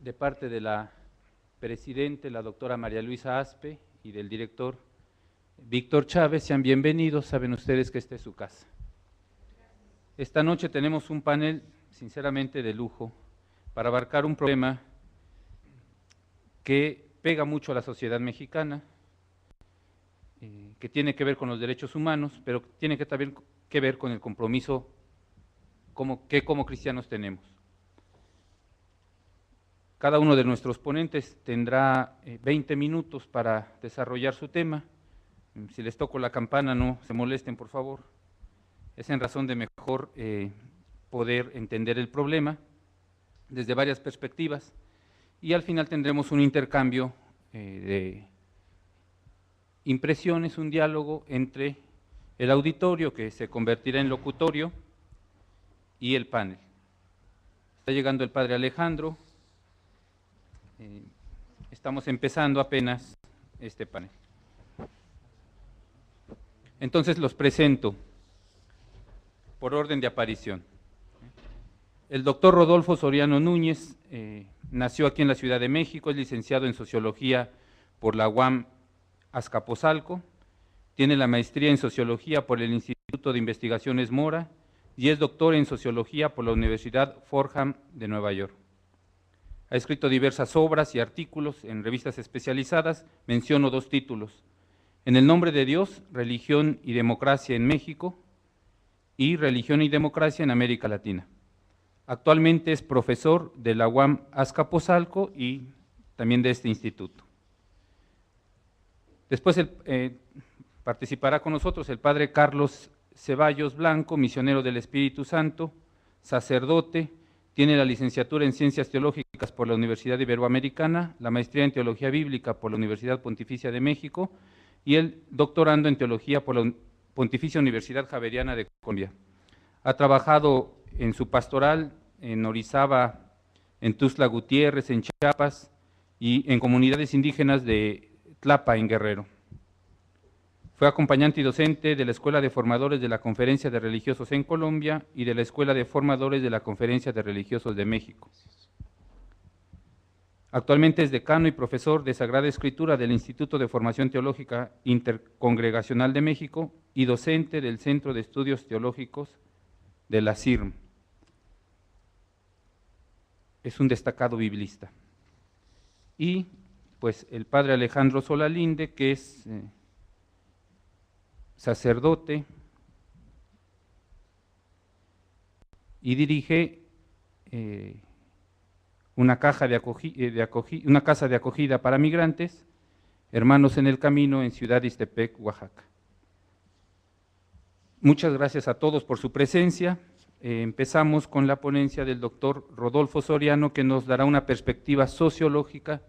de parte de la presidente, la doctora María Luisa Aspe, y del director Víctor Chávez. Sean bienvenidos, saben ustedes que esta es su casa. Esta noche tenemos un panel sinceramente de lujo para abarcar un problema que pega mucho a la sociedad mexicana, que tiene que ver con los derechos humanos, pero tiene que también que ver con el compromiso que como cristianos tenemos. Cada uno de nuestros ponentes tendrá 20 minutos para desarrollar su tema. Si les toco la campana, no se molesten, por favor. Es en razón de mejor poder entender el problema desde varias perspectivas, y al final tendremos un intercambio de impresiones, un diálogo entre el auditorio, que se convertirá en locutorio, y el panel. Está llegando el padre Alejandro. Estamos empezando apenas este panel. Entonces los presento por orden de aparición. El doctor Rodolfo Soriano Núñez nació aquí en la Ciudad de México, es licenciado en Sociología por la UAM Azcapotzalco, tiene la maestría en Sociología por el Instituto de Investigaciones Mora y es doctor en Sociología por la Universidad Fordham de Nueva York. Ha escrito diversas obras y artículos en revistas especializadas. Menciono 2 títulos: En el nombre de Dios, Religión y Democracia en México, y Religión y Democracia en América Latina. Actualmente es profesor de la UAM Azcapotzalco y también de este instituto. Después participará con nosotros el padre Carlos Ceballos Blanco, misionero del Espíritu Santo, sacerdote, tiene la licenciatura en Ciencias Teológicas por la Universidad Iberoamericana, la maestría en Teología Bíblica por la Universidad Pontificia de México y el doctorando en Teología por la Pontificia Universidad Javeriana de Colombia. Ha trabajado en su pastoral en Orizaba, en Tuxtla Gutiérrez, en Chiapas y en comunidades indígenas de Tlapa, en Guerrero. Fue acompañante y docente de la Escuela de Formadores de la Conferencia de Religiosos en Colombia y de la Escuela de Formadores de la Conferencia de Religiosos de México. Actualmente es decano y profesor de Sagrada Escritura del Instituto de Formación Teológica Intercongregacional de México y docente del Centro de Estudios Teológicos de la CIRM. Es un destacado biblista. Y pues el padre Alejandro Solalinde, que es sacerdote y dirige una casa de acogida para migrantes, Hermanos en el Camino, en Ciudad Ixtepec, Oaxaca. Muchas gracias a todos por su presencia. Empezamos con la ponencia del doctor Rodolfo Soriano, que nos dará una perspectiva sociológica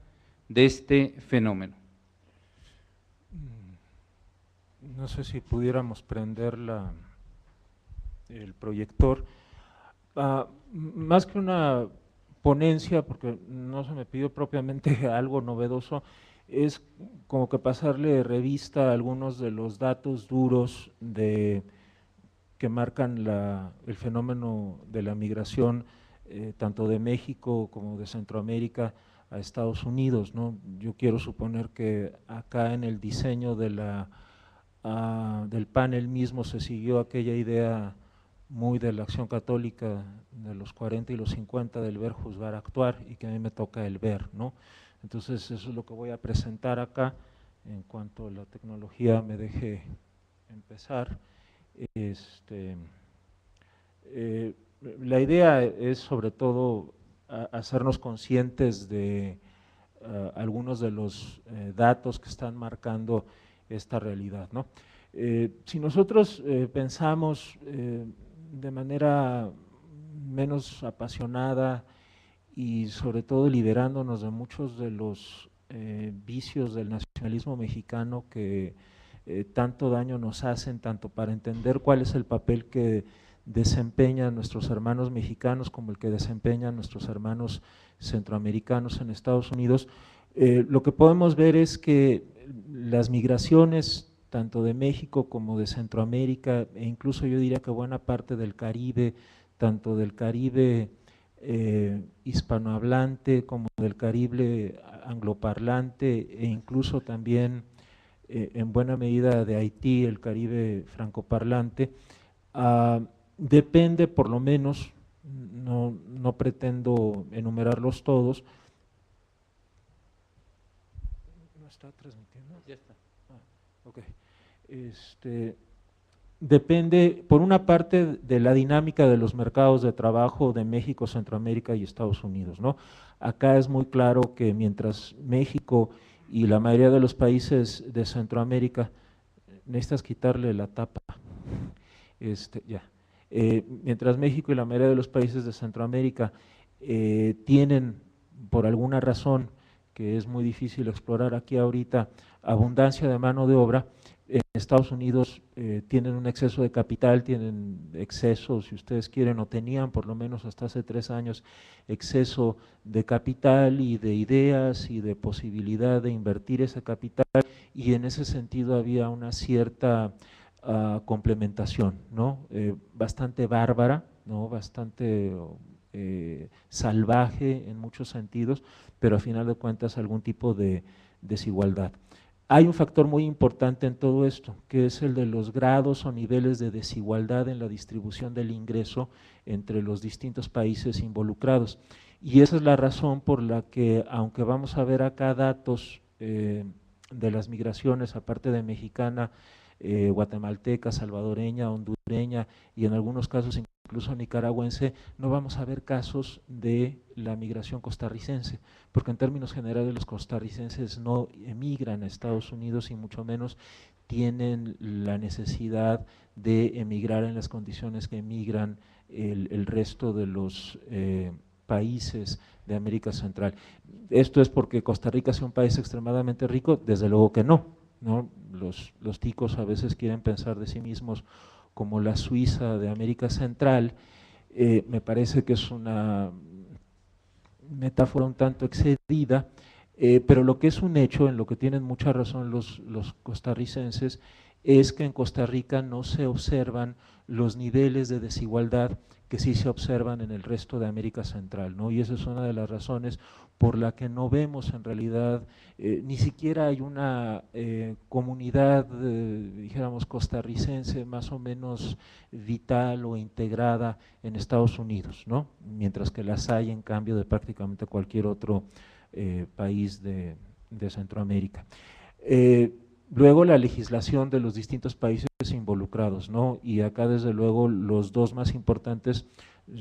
de este fenómeno. No sé si pudiéramos prender el proyector. Más que una ponencia, porque no se me pidió propiamente algo novedoso, es como que pasarle revista a algunos de los datos duros que marcan el fenómeno de la migración, tanto de México como de Centroamérica a Estados Unidos, ¿no? Yo quiero suponer que acá en el diseño del panel mismo se siguió aquella idea muy de la Acción Católica de los 40 y los 50 del ver, juzgar, actuar, y que a mí me toca el ver, ¿no? Entonces eso es lo que voy a presentar acá en cuanto la tecnología me deje empezar. La idea es sobre todo hacernos conscientes de algunos de los datos que están marcando esta realidad, ¿no? Si nosotros pensamos de manera menos apasionada y sobre todo liberándonos de muchos de los vicios del nacionalismo mexicano que tanto daño nos hacen, tanto para entender cuál es el papel que desempeñan nuestros hermanos mexicanos como el que desempeñan nuestros hermanos centroamericanos en Estados Unidos, lo que podemos ver es que las migraciones tanto de México como de Centroamérica, e incluso yo diría que buena parte del Caribe, tanto del Caribe hispanohablante como del Caribe angloparlante e incluso también en buena medida de Haití, el Caribe francoparlante, depende por lo menos, no pretendo enumerarlos todos. ¿No está transmitiendo? Ya está. Ok. Depende, por una parte, de la dinámica de los mercados de trabajo de México, Centroamérica y Estados Unidos, ¿no? Acá es muy claro que mientras México y la mayoría de los países de Centroamérica, necesitas quitarle la tapa, ya. Mientras México y la mayoría de los países de Centroamérica tienen, por alguna razón que es muy difícil explorar aquí ahorita, abundancia de mano de obra, en Estados Unidos tienen un exceso de capital, tienen exceso, si ustedes quieren, o tenían por lo menos hasta hace 3 años, exceso de capital y de ideas y de posibilidad de invertir ese capital, y en ese sentido había una cierta complementación, ¿no? Bastante bárbara, ¿no? Bastante salvaje en muchos sentidos, pero a final de cuentas algún tipo de desigualdad. Hay un factor muy importante en todo esto, que es el de los grados o niveles de desigualdad en la distribución del ingreso entre los distintos países involucrados. Y esa es la razón por la que, aunque vamos a ver acá datos de las migraciones, aparte de mexicana, guatemalteca, salvadoreña, hondureña y en algunos casos incluso nicaragüense, no vamos a ver casos de la migración costarricense, porque en términos generales los costarricenses no emigran a Estados Unidos y mucho menos tienen la necesidad de emigrar en las condiciones que emigran el resto de los países de América Central. ¿Esto es porque Costa Rica sea un país extremadamente rico? Desde luego que no, ¿no? Los ticos a veces quieren pensar de sí mismos como la Suiza de América Central. Me parece que es una metáfora un tanto excedida, pero lo que es un hecho, en lo que tienen mucha razón los costarricenses, es que en Costa Rica no se observan los niveles de desigualdad que sí se observan en el resto de América Central, ¿no? Y esa es una de las razones por la que no vemos en realidad, ni siquiera hay una comunidad, dijéramos, costarricense más o menos vital o integrada en Estados Unidos, ¿no? Mientras que las hay en cambio de prácticamente cualquier otro país de Centroamérica. Luego la legislación de los distintos países involucrados, ¿no? Y acá desde luego los dos más importantes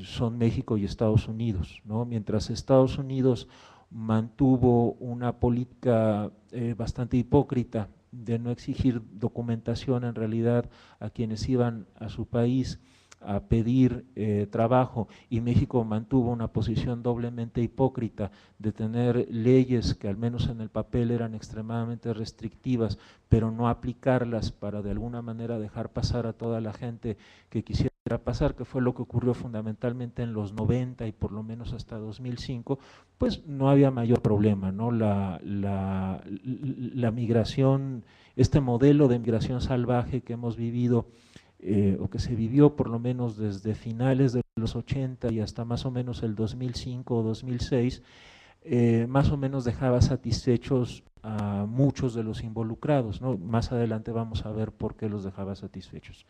son México y Estados Unidos, ¿no? Mientras Estados Unidos mantuvo una política bastante hipócrita de no exigir documentación en realidad a quienes iban a su país a pedir trabajo, y México mantuvo una posición doblemente hipócrita de tener leyes que al menos en el papel eran extremadamente restrictivas, pero no aplicarlas para de alguna manera dejar pasar a toda la gente que quisiera pasar, que fue lo que ocurrió fundamentalmente en los 90 y por lo menos hasta 2005, pues no había mayor problema, ¿no? La migración, este modelo de migración salvaje que hemos vivido, o que se vivió por lo menos desde finales de los 80 y hasta más o menos el 2005 o 2006, más o menos dejaba satisfechos a muchos de los involucrados, ¿no? Más adelante vamos a ver por qué los dejaba satisfechos.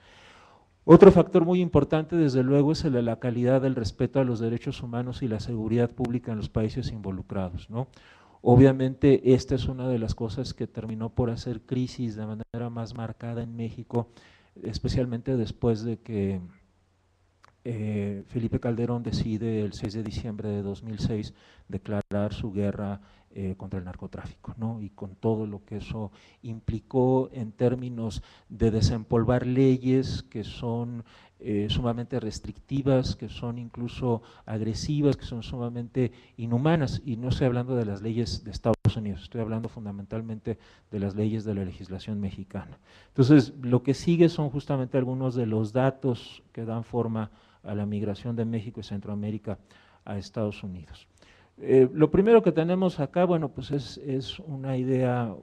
Otro factor muy importante, desde luego, es el de la calidad del respeto a los derechos humanos y la seguridad pública en los países involucrados, ¿no? Obviamente, esta es una de las cosas que terminó por hacer crisis de manera más marcada en México, especialmente después de que Felipe Calderón decide el 6 de diciembre de 2006 declarar su guerra contra el narcotráfico, ¿no? Y con todo lo que eso implicó en términos de desempolvar leyes que son sumamente restrictivas, que son incluso agresivas, que son sumamente inhumanas, y no estoy hablando de las leyes de Estados Unidos, estoy hablando fundamentalmente de las leyes de la legislación mexicana. Entonces, lo que sigue son justamente algunos de los datos que dan forma a la migración de México y Centroamérica a Estados Unidos. Lo primero que tenemos acá, bueno, pues es una idea,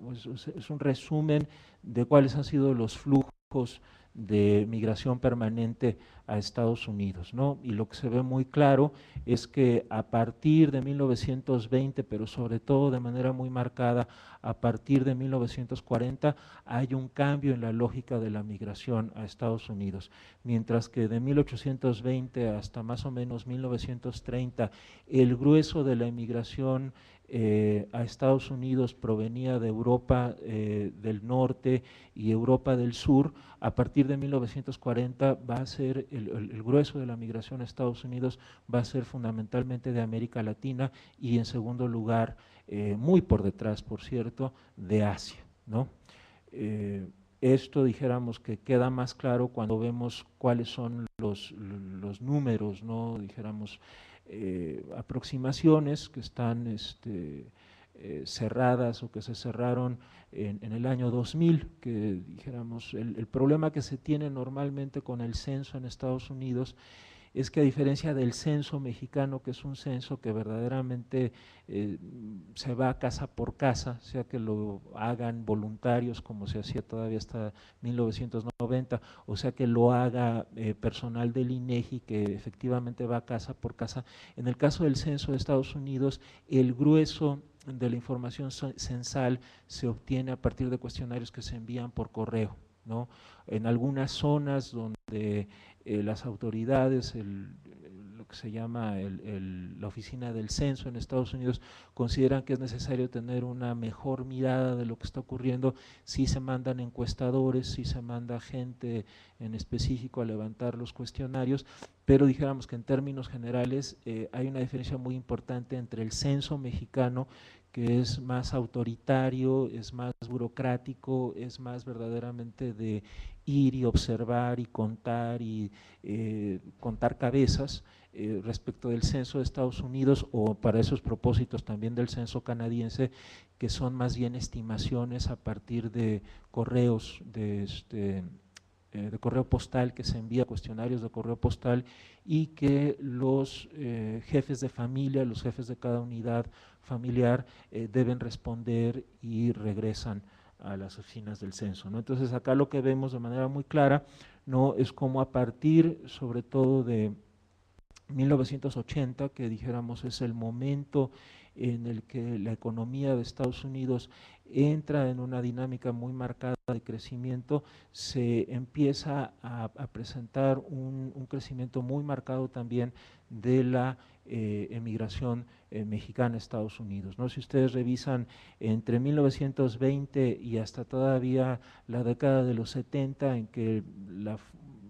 es un resumen de cuáles han sido los flujos de migración permanente a Estados Unidos, ¿no? Y lo que se ve muy claro es que a partir de 1920, pero sobre todo de manera muy marcada a partir de 1940, hay un cambio en la lógica de la migración a Estados Unidos, mientras que de 1820 hasta más o menos 1930, el grueso de la inmigración a Estados Unidos provenía de Europa del norte y Europa del sur. A partir de 1940 va a ser el grueso de la migración a Estados Unidos va a ser fundamentalmente de América Latina y en segundo lugar, muy por detrás, por cierto, de Asia, ¿no? Esto dijéramos que queda más claro cuando vemos cuáles son los números, ¿no? Dijéramos, aproximaciones que están cerradas o que se cerraron en el año 2000, que dijéramos, el problema que se tiene normalmente con el censo en Estados Unidos es que a diferencia del censo mexicano, que es un censo que verdaderamente se va casa por casa, sea que lo hagan voluntarios como se hacía todavía hasta 1990, o sea que lo haga personal del INEGI que efectivamente va casa por casa. En el caso del censo de Estados Unidos, el grueso de la información censal se obtiene a partir de cuestionarios que se envían por correo, ¿no? En algunas zonas donde las autoridades, lo que se llama la oficina del censo en Estados Unidos, consideran que es necesario tener una mejor mirada de lo que está ocurriendo, sí se mandan encuestadores, sí se manda gente en específico a levantar los cuestionarios, pero dijéramos que en términos generales hay una diferencia muy importante entre el censo mexicano, que es más autoritario, es más burocrático, es más verdaderamente de ir y observar y contar cabezas, respecto del censo de Estados Unidos o para esos propósitos también del censo canadiense, que son más bien estimaciones a partir de correos de correo postal, que se envía cuestionarios de correo postal y que los jefes de familia, los jefes de cada unidad familiar deben responder y regresan a las oficinas del censo, ¿no? Entonces acá lo que vemos de manera muy clara, ¿no?, es como a partir sobre todo de 1980, que dijéramos es el momento en el que la economía de Estados Unidos entra en una dinámica muy marcada de crecimiento, se empieza a presentar un crecimiento muy marcado también de la emigración mexicana a Estados Unidos, ¿no? Si ustedes revisan entre 1920 y hasta todavía la década de los 70, en que la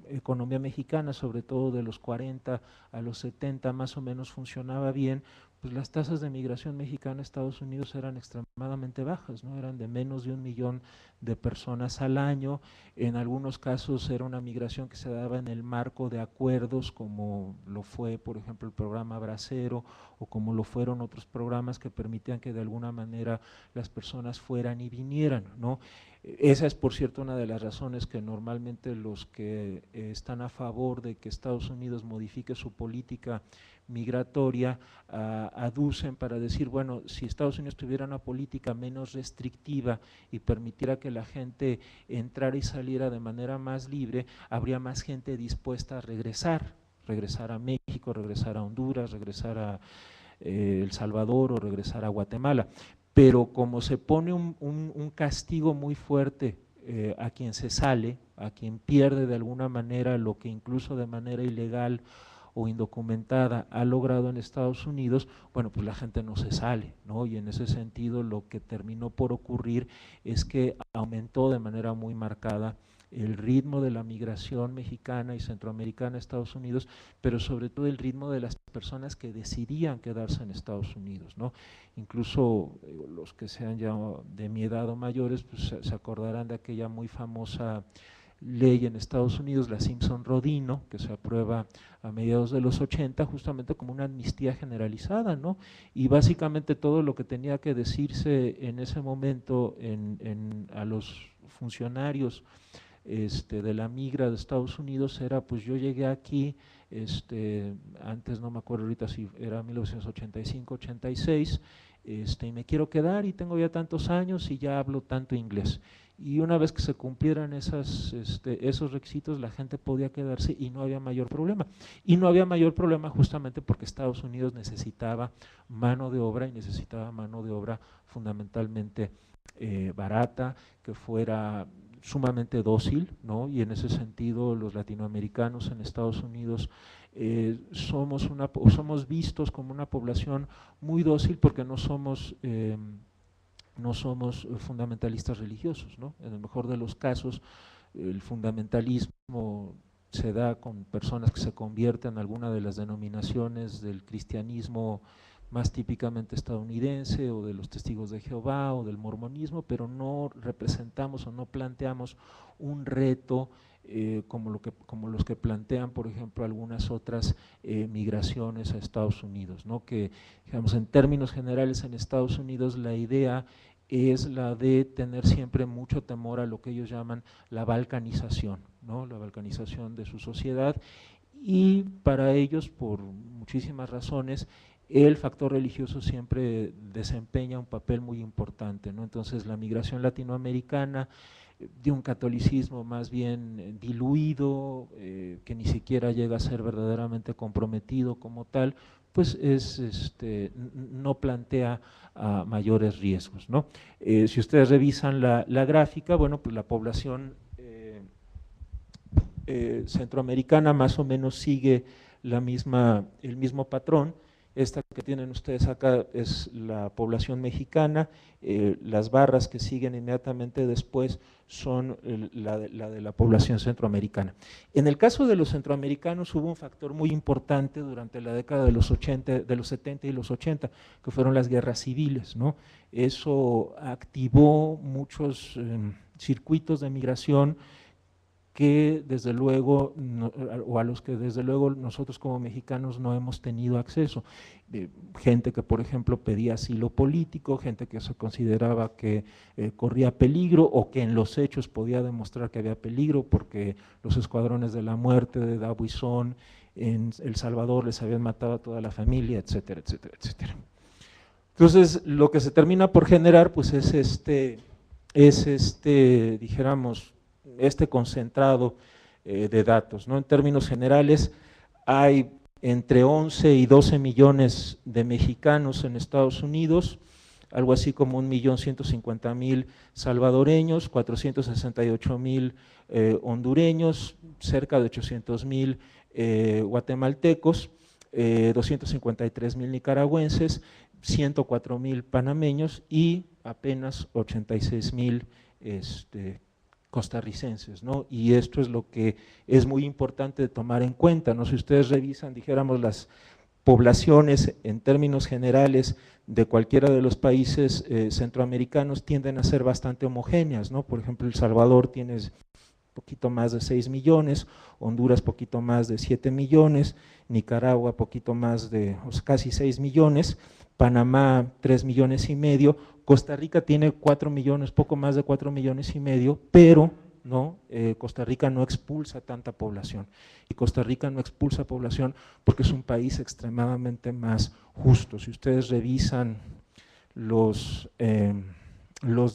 economía mexicana, sobre todo de los 40 a los 70 más o menos funcionaba bien, pues las tasas de migración mexicana a Estados Unidos eran extremadamente bajas, ¿no? Eran de menos de 1 millón de personas al año. En algunos casos era una migración que se daba en el marco de acuerdos, como lo fue, por ejemplo, el programa Bracero, o como lo fueron otros programas que permitían que de alguna manera las personas fueran y vinieran, ¿no? Esa es, por cierto, una de las razones que normalmente los que están a favor de que Estados Unidos modifique su política migratoria aducen para decir, bueno, si Estados Unidos tuviera una política menos restrictiva y permitiera que la gente entrara y saliera de manera más libre, habría más gente dispuesta a regresar a México, regresar a Honduras, regresar a El Salvador o regresar a Guatemala. Pero como se pone un castigo muy fuerte a quien se sale, a quien pierde de alguna manera lo que incluso de manera ilegal o indocumentada ha logrado en Estados Unidos, bueno, pues la gente no se sale, ¿no? Y en ese sentido lo que terminó por ocurrir es que aumentó de manera muy marcada el ritmo de la migración mexicana y centroamericana a Estados Unidos, pero sobre todo el ritmo de las personas que decidían quedarse en Estados Unidos, ¿no? Incluso los que sean ya de mi edad o mayores, pues se acordarán de aquella muy famosa ley en Estados Unidos, la Simpson-Rodino, que se aprueba a mediados de los 80, justamente como una amnistía generalizada, ¿no? Y básicamente todo lo que tenía que decirse en ese momento a los funcionarios de la migra de Estados Unidos era, pues yo llegué aquí, antes no me acuerdo ahorita si era 1985, 86, y me quiero quedar y tengo ya tantos años y ya hablo tanto inglés. Y una vez que se cumplieran esos requisitos, la gente podía quedarse y no había mayor problema. Y no había mayor problema justamente porque Estados Unidos necesitaba mano de obra y necesitaba mano de obra fundamentalmente barata, que fuera sumamente dócil, ¿no? Y en ese sentido los latinoamericanos en Estados Unidos somos vistos como una población muy dócil porque no somos fundamentalistas religiosos, ¿no? En el mejor de los casos, el fundamentalismo se da con personas que se convierten en alguna de las denominaciones del cristianismo más típicamente estadounidense, o de los testigos de Jehová, o del mormonismo, pero no representamos o no planteamos un reto como los que plantean, por ejemplo, algunas otras migraciones a Estados Unidos, ¿no? Que, digamos, en términos generales en Estados Unidos la idea es la de tener siempre mucho temor a lo que ellos llaman la balcanización, ¿no? La balcanización de su sociedad, y para ellos, por muchísimas razones, el factor religioso siempre desempeña un papel muy importante, ¿no? Entonces la migración latinoamericana, de un catolicismo más bien diluido, que ni siquiera llega a ser verdaderamente comprometido como tal, pues no plantea mayores riesgos, ¿no? Si ustedes revisan la gráfica, bueno, pues la población centroamericana más o menos sigue el mismo patrón. Esta que tienen ustedes acá es la población mexicana, las barras que siguen inmediatamente después son la de la población centroamericana. En el caso de los centroamericanos hubo un factor muy importante durante la década de los 70 y los 80, que fueron las guerras civiles, ¿no? Eso activó muchos circuitos de migración que desde luego, o a los que desde luego nosotros como mexicanos no hemos tenido acceso. Gente que, por ejemplo, pedía asilo político, gente que se consideraba que corría peligro, o que en los hechos podía demostrar que había peligro, porque los escuadrones de la muerte de Dabuizón en El Salvador les habían matado a toda la familia, etcétera, etcétera, etcétera. Entonces, lo que se termina por generar, pues dijéramos, este concentrado de datos, ¿no? En términos generales, hay entre 11 y 12 millones de mexicanos en Estados Unidos, algo así como 1.150.000 salvadoreños, 468.000 hondureños, cerca de 800.000 guatemaltecos, 253.000 nicaragüenses, 104.000 panameños y apenas 86.000 costarricenses, ¿no? Y esto es lo que es muy importante de tomar en cuenta, ¿no? Si ustedes revisan, dijéramos, las poblaciones en términos generales de cualquiera de los países centroamericanos tienden a ser bastante homogéneas, ¿no? Por ejemplo, El Salvador tiene poquito más de 6 millones, Honduras poquito más de 7 millones, Nicaragua poquito más de casi 6 millones, Panamá 3 millones y medio, Costa Rica tiene 4 millones, poco más de 4 millones y medio, pero ¿no? Costa Rica no expulsa tanta población, y Costa Rica no expulsa población porque es un país extremadamente más justo. Si ustedes revisan los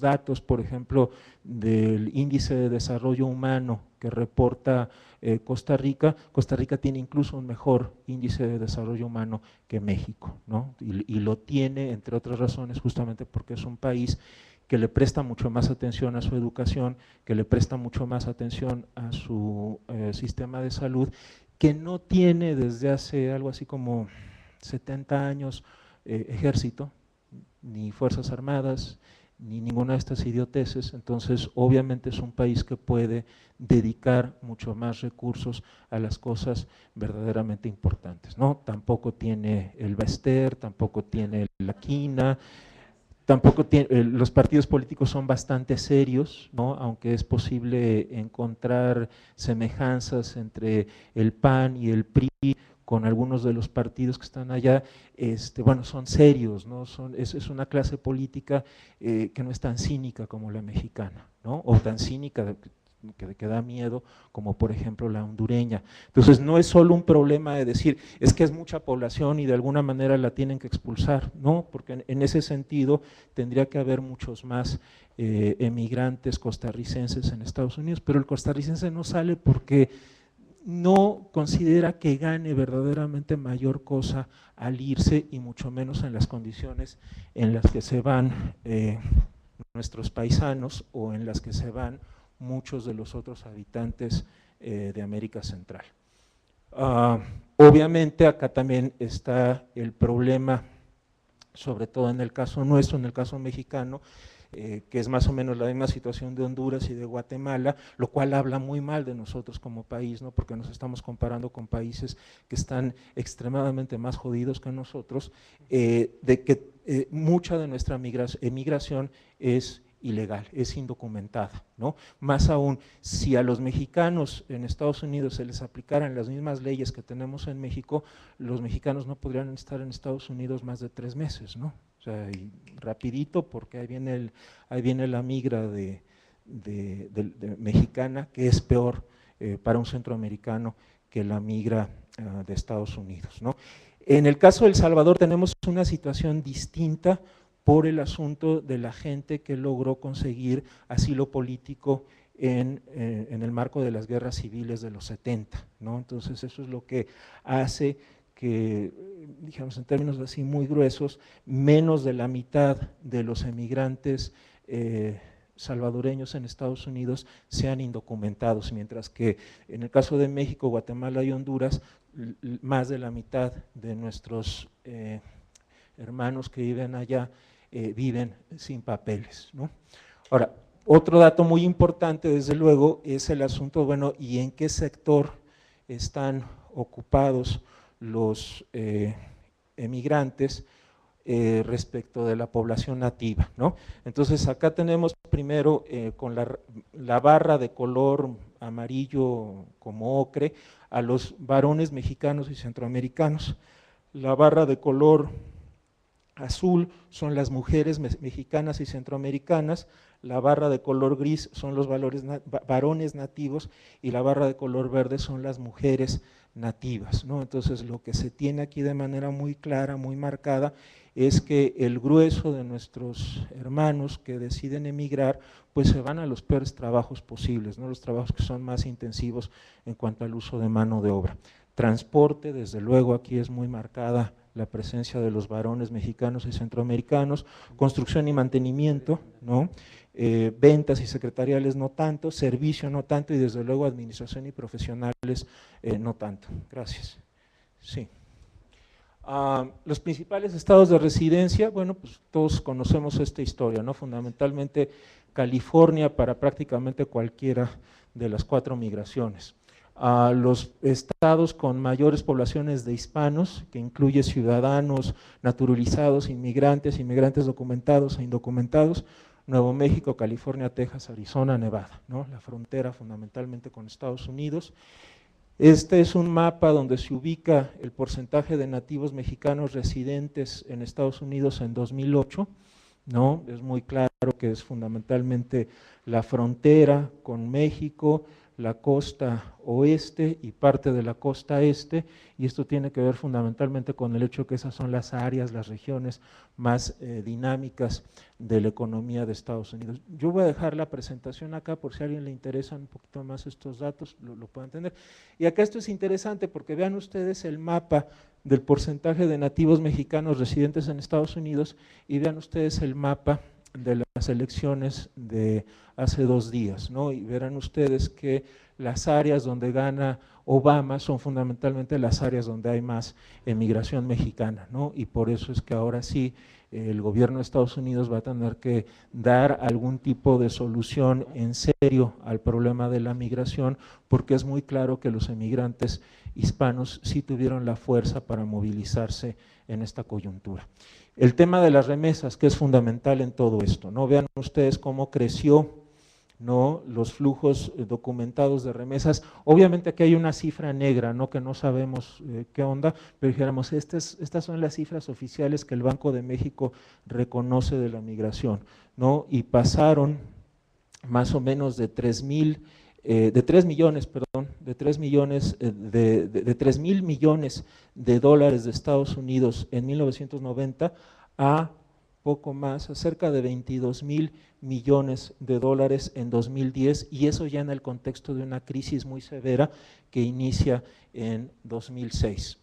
datos, por ejemplo, del índice de desarrollo humano que reporta Costa Rica tiene incluso un mejor índice de desarrollo humano que México, ¿no? Y lo tiene, entre otras razones, justamente porque es un país que le presta mucho más atención a su educación, que le presta mucho más atención a su sistema de salud, que no tiene desde hace algo así como 70 años ejército, ni fuerzas armadas, ni ninguna de estas idioteces. Entonces obviamente es un país que puede dedicar mucho más recursos a las cosas verdaderamente importantes, ¿no? Tampoco tiene el Baester, tampoco tiene la quina, tampoco tiene, los partidos políticos son bastante serios, ¿no? Aunque es posible encontrar semejanzas entre el PAN y el PRI con algunos de los partidos que están allá, bueno, son serios, ¿no? Es una clase política que no es tan cínica como la mexicana, ¿no? O tan cínica, que da miedo, como por ejemplo la hondureña. Entonces no es solo un problema de decir, es que es mucha población y de alguna manera la tienen que expulsar, no, porque en ese sentido tendría que haber muchos más emigrantes costarricenses en Estados Unidos, pero el costarricense no sale porque no considera que gane verdaderamente mayor cosa al irse y mucho menos en las condiciones en las que se van nuestros paisanos o en las que se van muchos de los otros habitantes de América Central. Obviamente acá también está el problema, sobre todo en el caso nuestro, en el caso mexicano, que es más o menos la misma situación de Honduras y de Guatemala, lo cual habla muy mal de nosotros como país, ¿no? Porque nos estamos comparando con países que están extremadamente más jodidos que nosotros, de que mucha de nuestra emigración es ilegal, es indocumentada, ¿no? Más aún, si a los mexicanos en Estados Unidos se les aplicaran las mismas leyes que tenemos en México, los mexicanos no podrían estar en Estados Unidos más de 3 meses, ¿no? O sea, y rapidito, porque ahí viene la migra de mexicana, que es peor para un centroamericano que la migra de Estados Unidos, ¿no? En el caso de El Salvador tenemos una situación distinta por el asunto de la gente que logró conseguir asilo político en el marco de las guerras civiles de los 70, ¿no? Entonces eso es lo que hace que, digamos en términos así muy gruesos, menos de la mitad de los emigrantes salvadoreños en Estados Unidos sean indocumentados, mientras que en el caso de México, Guatemala y Honduras, más de la mitad de nuestros hermanos que viven allá viven sin papeles, ¿no? Ahora, otro dato muy importante, desde luego, es el asunto, bueno, ¿y en qué sector están ocupados los emigrantes respecto de la población nativa, ¿no? Entonces acá tenemos primero con la barra de color amarillo como ocre a los varones mexicanos y centroamericanos, la barra de color azul son las mujeres mexicanas y centroamericanas, la barra de color gris son los varones nativos y la barra de color verde son las mujeres nativas, ¿no? Entonces lo que se tiene aquí de manera muy clara, muy marcada, es que el grueso de nuestros hermanos que deciden emigrar, pues se van a los peores trabajos posibles, ¿no? Los trabajos que son más intensivos en cuanto al uso de mano de obra. Transporte, desde luego aquí es muy marcada la presencia de los varones mexicanos y centroamericanos, construcción y mantenimiento, ¿no? Ventas y secretariales no tanto, servicio no tanto y desde luego administración y profesionales no tanto. Gracias. Sí. Los principales estados de residencia, bueno, pues todos conocemos esta historia, ¿no? Fundamentalmente California para prácticamente cualquiera de las 4 migraciones. Los estados con mayores poblaciones de hispanos, que incluye ciudadanos naturalizados, inmigrantes, inmigrantes documentados e indocumentados, Nuevo México, California, Texas, Arizona, Nevada, ¿no? La frontera fundamentalmente con Estados Unidos. Este es un mapa donde se ubica el porcentaje de nativos mexicanos residentes en Estados Unidos en 2008, ¿no? Es muy claro que es fundamentalmente la frontera con México, la costa oeste y parte de la costa este, y esto tiene que ver fundamentalmente con el hecho que esas son las áreas, las regiones más dinámicas de la economía de Estados Unidos. Yo voy a dejar la presentación acá por si a alguien le interesan un poquito más estos datos, lo puedan entender. Y acá esto es interesante porque vean ustedes el mapa del porcentaje de nativos mexicanos residentes en Estados Unidos y vean ustedes el mapa de las elecciones de hace 2 días, ¿no? Y verán ustedes que las áreas donde gana Obama son fundamentalmente las áreas donde hay más emigración mexicana, ¿no? Y por eso es que ahora sí el gobierno de Estados Unidos va a tener que dar algún tipo de solución en serio al problema de la migración, porque es muy claro que los emigrantes hispanos sí tuvieron la fuerza para movilizarse en esta coyuntura. El tema de las remesas, que es fundamental en todo esto, ¿no? Vean ustedes cómo creció, ¿no?, los flujos documentados de remesas. Obviamente aquí hay una cifra negra, ¿no?, que no sabemos qué onda, pero dijéramos, estas son las cifras oficiales que el Banco de México reconoce de la migración, ¿no? Y pasaron más o menos de 3,000 de 3 millones, perdón, de 3 millones, de 3 mil millones de dólares de Estados Unidos en 1990 a poco más, a cerca de 22 mil millones de dólares en 2010, y eso ya en el contexto de una crisis muy severa que inicia en 2006.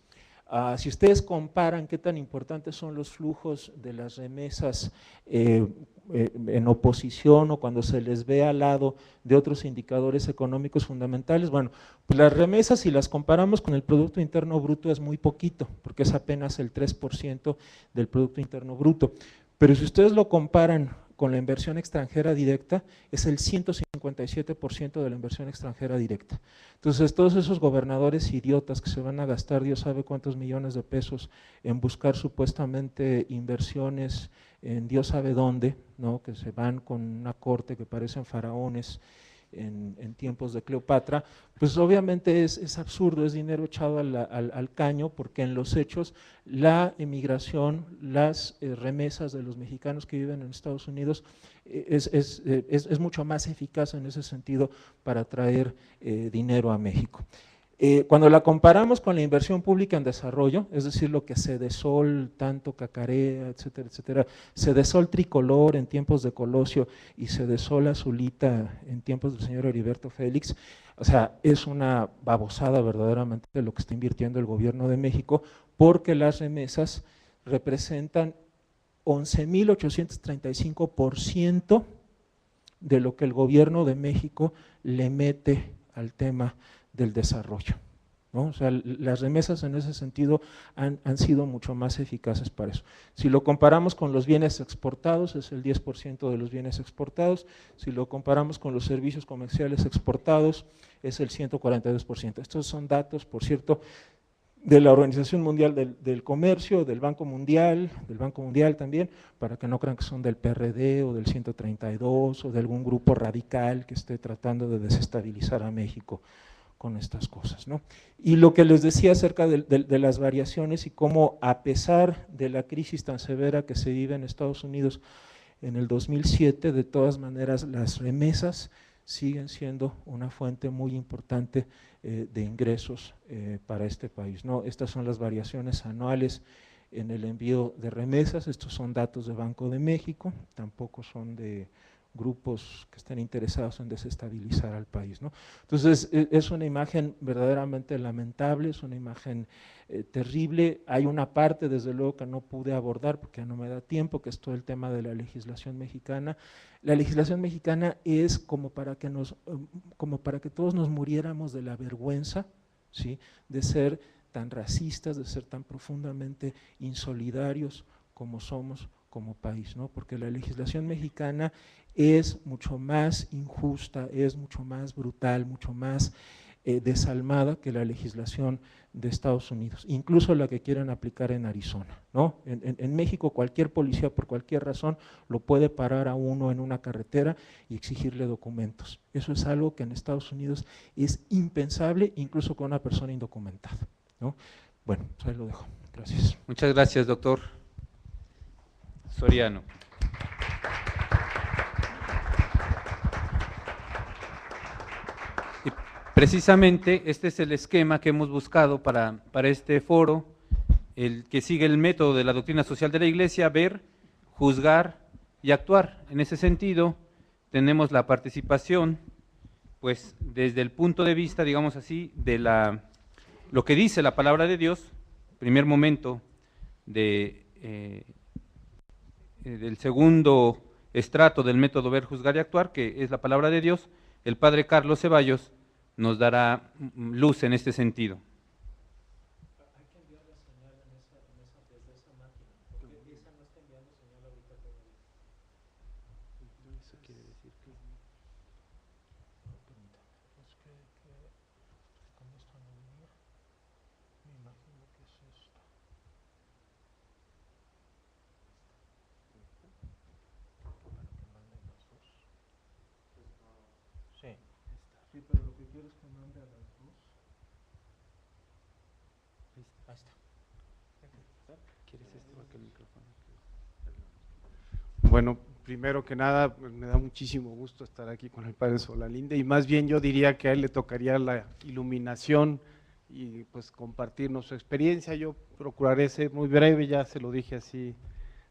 Si ustedes comparan qué tan importantes son los flujos de las remesas en oposición o cuando se les ve al lado de otros indicadores económicos fundamentales, bueno, pues las remesas, si las comparamos con el Producto Interno Bruto, es muy poquito, porque es apenas el 3% del Producto Interno Bruto. Pero si ustedes lo comparan con la inversión extranjera directa, es el 157% de la inversión extranjera directa. Entonces, todos esos gobernadores idiotas que se van a gastar Dios sabe cuántos millones de pesos en buscar supuestamente inversiones en Dios sabe dónde, ¿no? Que se van con una corte que parecen faraones en tiempos de Cleopatra, pues obviamente es absurdo, es dinero echado al caño, porque en los hechos la emigración, las remesas de los mexicanos que viven en Estados Unidos es mucho más eficaz en ese sentido para traer dinero a México. Cuando la comparamos con la inversión pública en desarrollo, es decir, lo que Cedesol tanto cacarea, etcétera, etcétera, Cedesol tricolor en tiempos de Colosio y Cedesol azulita en tiempos del señor Heriberto Félix, o sea, es una babosada verdaderamente lo que está invirtiendo el gobierno de México, porque las remesas representan 11.835% de lo que el gobierno de México le mete al tema del desarrollo, ¿no? O sea, las remesas en ese sentido han sido mucho más eficaces para eso. Si lo comparamos con los bienes exportados, es el 10% de los bienes exportados. Si lo comparamos con los servicios comerciales exportados, es el 142%. Estos son datos, por cierto, de la Organización Mundial del Comercio, del Banco Mundial también, para que no crean que son del PRD o del 132 o de algún grupo radical que esté tratando de desestabilizar a México con estas cosas, ¿no? Y lo que les decía acerca de las variaciones y cómo, a pesar de la crisis tan severa que se vive en Estados Unidos en el 2007, de todas maneras las remesas siguen siendo una fuente muy importante de ingresos para este país, ¿no? Estas son las variaciones anuales en el envío de remesas, estos son datos de Banco de México, tampoco son de grupos que estén interesados en desestabilizar al país, ¿no? Entonces, es una imagen verdaderamente lamentable, es una imagen terrible. Hay una parte, desde luego, que no pude abordar porque no me da tiempo, que es todo el tema de la legislación mexicana. La legislación mexicana es como para que todos nos muriéramos de la vergüenza, ¿sí?, de ser tan racistas, de ser tan profundamente insolidarios como somos como país, ¿no? Porque la legislación mexicana es mucho más injusta, es mucho más brutal, mucho más desalmada que la legislación de Estados Unidos, incluso la que quieren aplicar en Arizona, ¿no? En México cualquier policía por cualquier razón lo puede parar a uno en una carretera y exigirle documentos. Eso es algo que en Estados Unidos es impensable, incluso con una persona indocumentada, ¿no? Bueno, pues ahí lo dejo. Gracias. Muchas gracias, doctor Soriano. Y precisamente este es el esquema que hemos buscado para este foro, el que sigue el método de la doctrina social de la Iglesia: ver, juzgar y actuar. En ese sentido, tenemos la participación, pues desde el punto de vista, digamos así, de lo que dice la palabra de Dios, primer momento del segundo estrato del método ver, juzgar y actuar, que es la palabra de Dios. El padre Carlos Ceballos nos dará luz en este sentido. Hay que enviar la señal desde esa máquina, porque esa no está enviando señal ahorita todavía. Eso quiere decir que… No, permítame, es que ¿cómo está la línea? Me imagino que es esta. Para que manden las dos. Sí. Sí, pero lo que quiero es que mande a las dos. Ahí está. ¿Quieres esto? Aquel micrófono. Bueno, primero que nada, pues, me da muchísimo gusto estar aquí con el padre Solalinde, y más bien yo diría que a él le tocaría la iluminación y pues compartirnos su experiencia. Yo procuraré ser muy breve, ya se lo dije así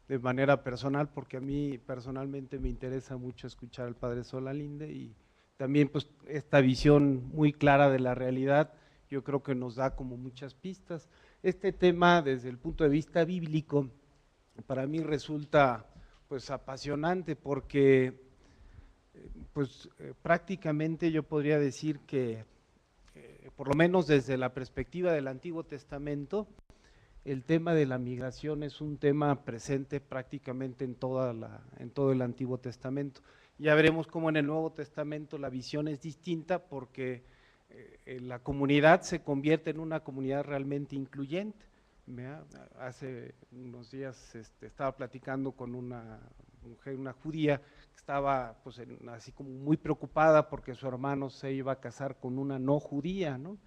de manera personal, porque a mí personalmente me interesa mucho escuchar al padre Solalinde, y también pues esta visión muy clara de la realidad, yo creo que nos da como muchas pistas. Este tema desde el punto de vista bíblico para mí resulta pues apasionante, porque pues prácticamente yo podría decir que por lo menos desde la perspectiva del Antiguo Testamento, el tema de la migración es un tema presente prácticamente en todo el Antiguo Testamento. Ya veremos cómo en el Nuevo Testamento la visión es distinta, porque la comunidad se convierte en una comunidad realmente incluyente. Hace unos días estaba platicando con una mujer, una judía, que estaba pues así como muy preocupada porque su hermano se iba a casar con una no judía, ¿no?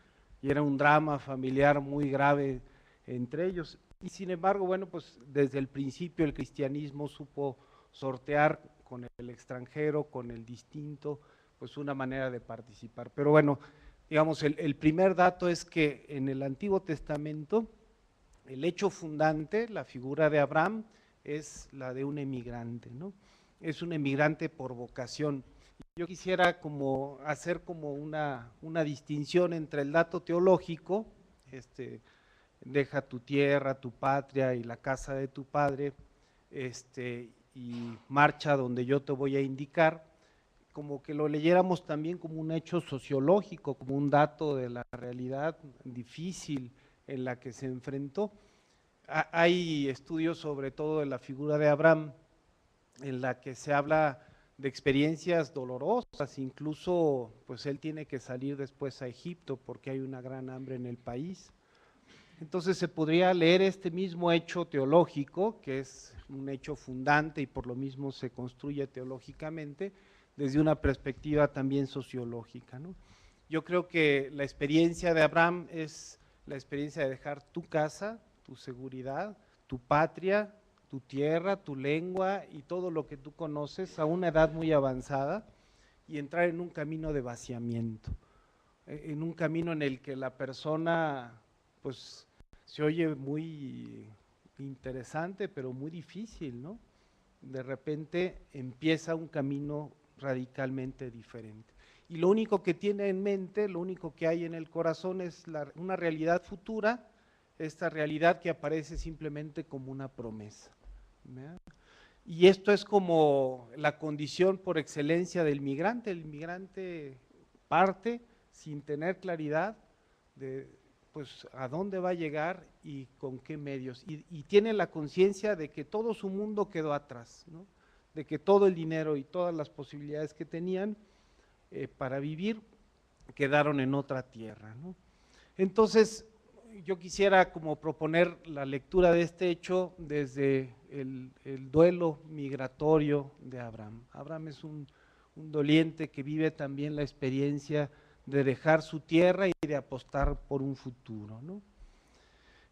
Y era un drama familiar muy grave entre ellos. Y sin embargo, bueno, pues desde el principio el cristianismo supo sortear con el extranjero, con el distinto, pues una manera de participar. Pero bueno, digamos, el primer dato es que en el Antiguo Testamento el hecho fundante, la figura de Abraham, es la de un emigrante, ¿no? Es un emigrante por vocación. Yo quisiera como hacer como una distinción entre el dato teológico, deja tu tierra, tu patria y la casa de tu padre, y marcha donde yo te voy a indicar, como que lo leyéramos también como un hecho sociológico, como un dato de la realidad difícil en la que se enfrentó. Hay estudios sobre todo de la figura de Abraham, en la que se habla de experiencias dolorosas, incluso pues él tiene que salir después a Egipto porque hay una gran hambre en el país. Entonces se podría leer este mismo hecho teológico, que es un hecho fundante y por lo mismo se construye teológicamente, desde una perspectiva también sociológica, ¿no? Yo creo que la experiencia de Abraham es la experiencia de dejar tu casa, tu seguridad, tu patria, tu tierra, tu lengua y todo lo que tú conoces a una edad muy avanzada, y entrar en un camino de vaciamiento, en un camino en el que la persona pues se oye muy interesante, pero muy difícil, ¿no? De repente empieza un camino radicalmente diferente. Y lo único que tiene en mente, lo único que hay en el corazón es una realidad futura, esta realidad que aparece simplemente como una promesa, ¿verdad? Y esto es como la condición por excelencia del migrante. El migrante parte sin tener claridad de pues a dónde va a llegar y con qué medios, y tiene la conciencia de que todo su mundo quedó atrás, ¿no? De que todo el dinero y todas las posibilidades que tenían para vivir quedaron en otra tierra, ¿no? Entonces yo quisiera como proponer la lectura de este hecho desde el duelo migratorio de Abraham. Abraham es un doliente que vive también la experiencia de dejar su tierra y de apostar por un futuro, ¿no?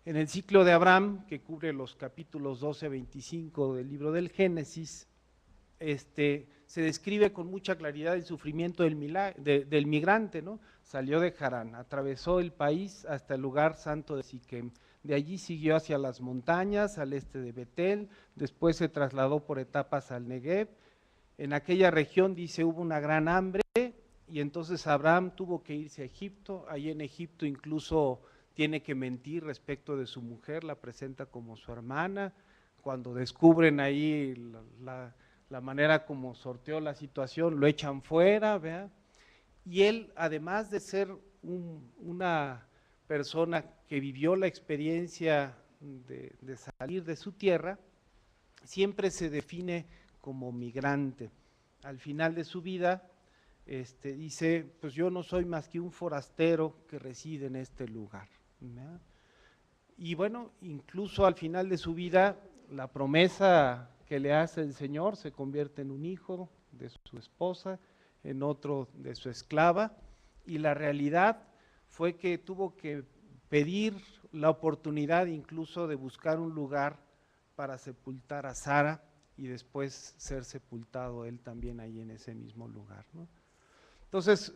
En el ciclo de Abraham, que cubre los capítulos 12 a 25 del libro del Génesis, se describe con mucha claridad el sufrimiento del migrante, ¿no? Salió de Harán, atravesó el país hasta el lugar santo de Siquem, de allí siguió hacia las montañas, al este de Betel, después se trasladó por etapas al Negev. En aquella región, dice, hubo una gran hambre, y entonces Abraham tuvo que irse a Egipto. Ahí en Egipto incluso tiene que mentir respecto de su mujer, la presenta como su hermana. Cuando descubren ahí la manera como sorteó la situación, lo echan fuera, ¿verdad? Y él, además de ser una persona que vivió la experiencia de salir de su tierra, siempre se define como migrante. Al final de su vida, dice, pues yo no soy más que un forastero que reside en este lugar, ¿verdad? Y bueno, incluso al final de su vida, la promesa que le hace el Señor se convierte en un hijo de su esposa, en otro de su esclava, y la realidad fue que tuvo que pedir la oportunidad incluso de buscar un lugar para sepultar a Sara, y después ser sepultado él también ahí en ese mismo lugar, ¿no? Entonces,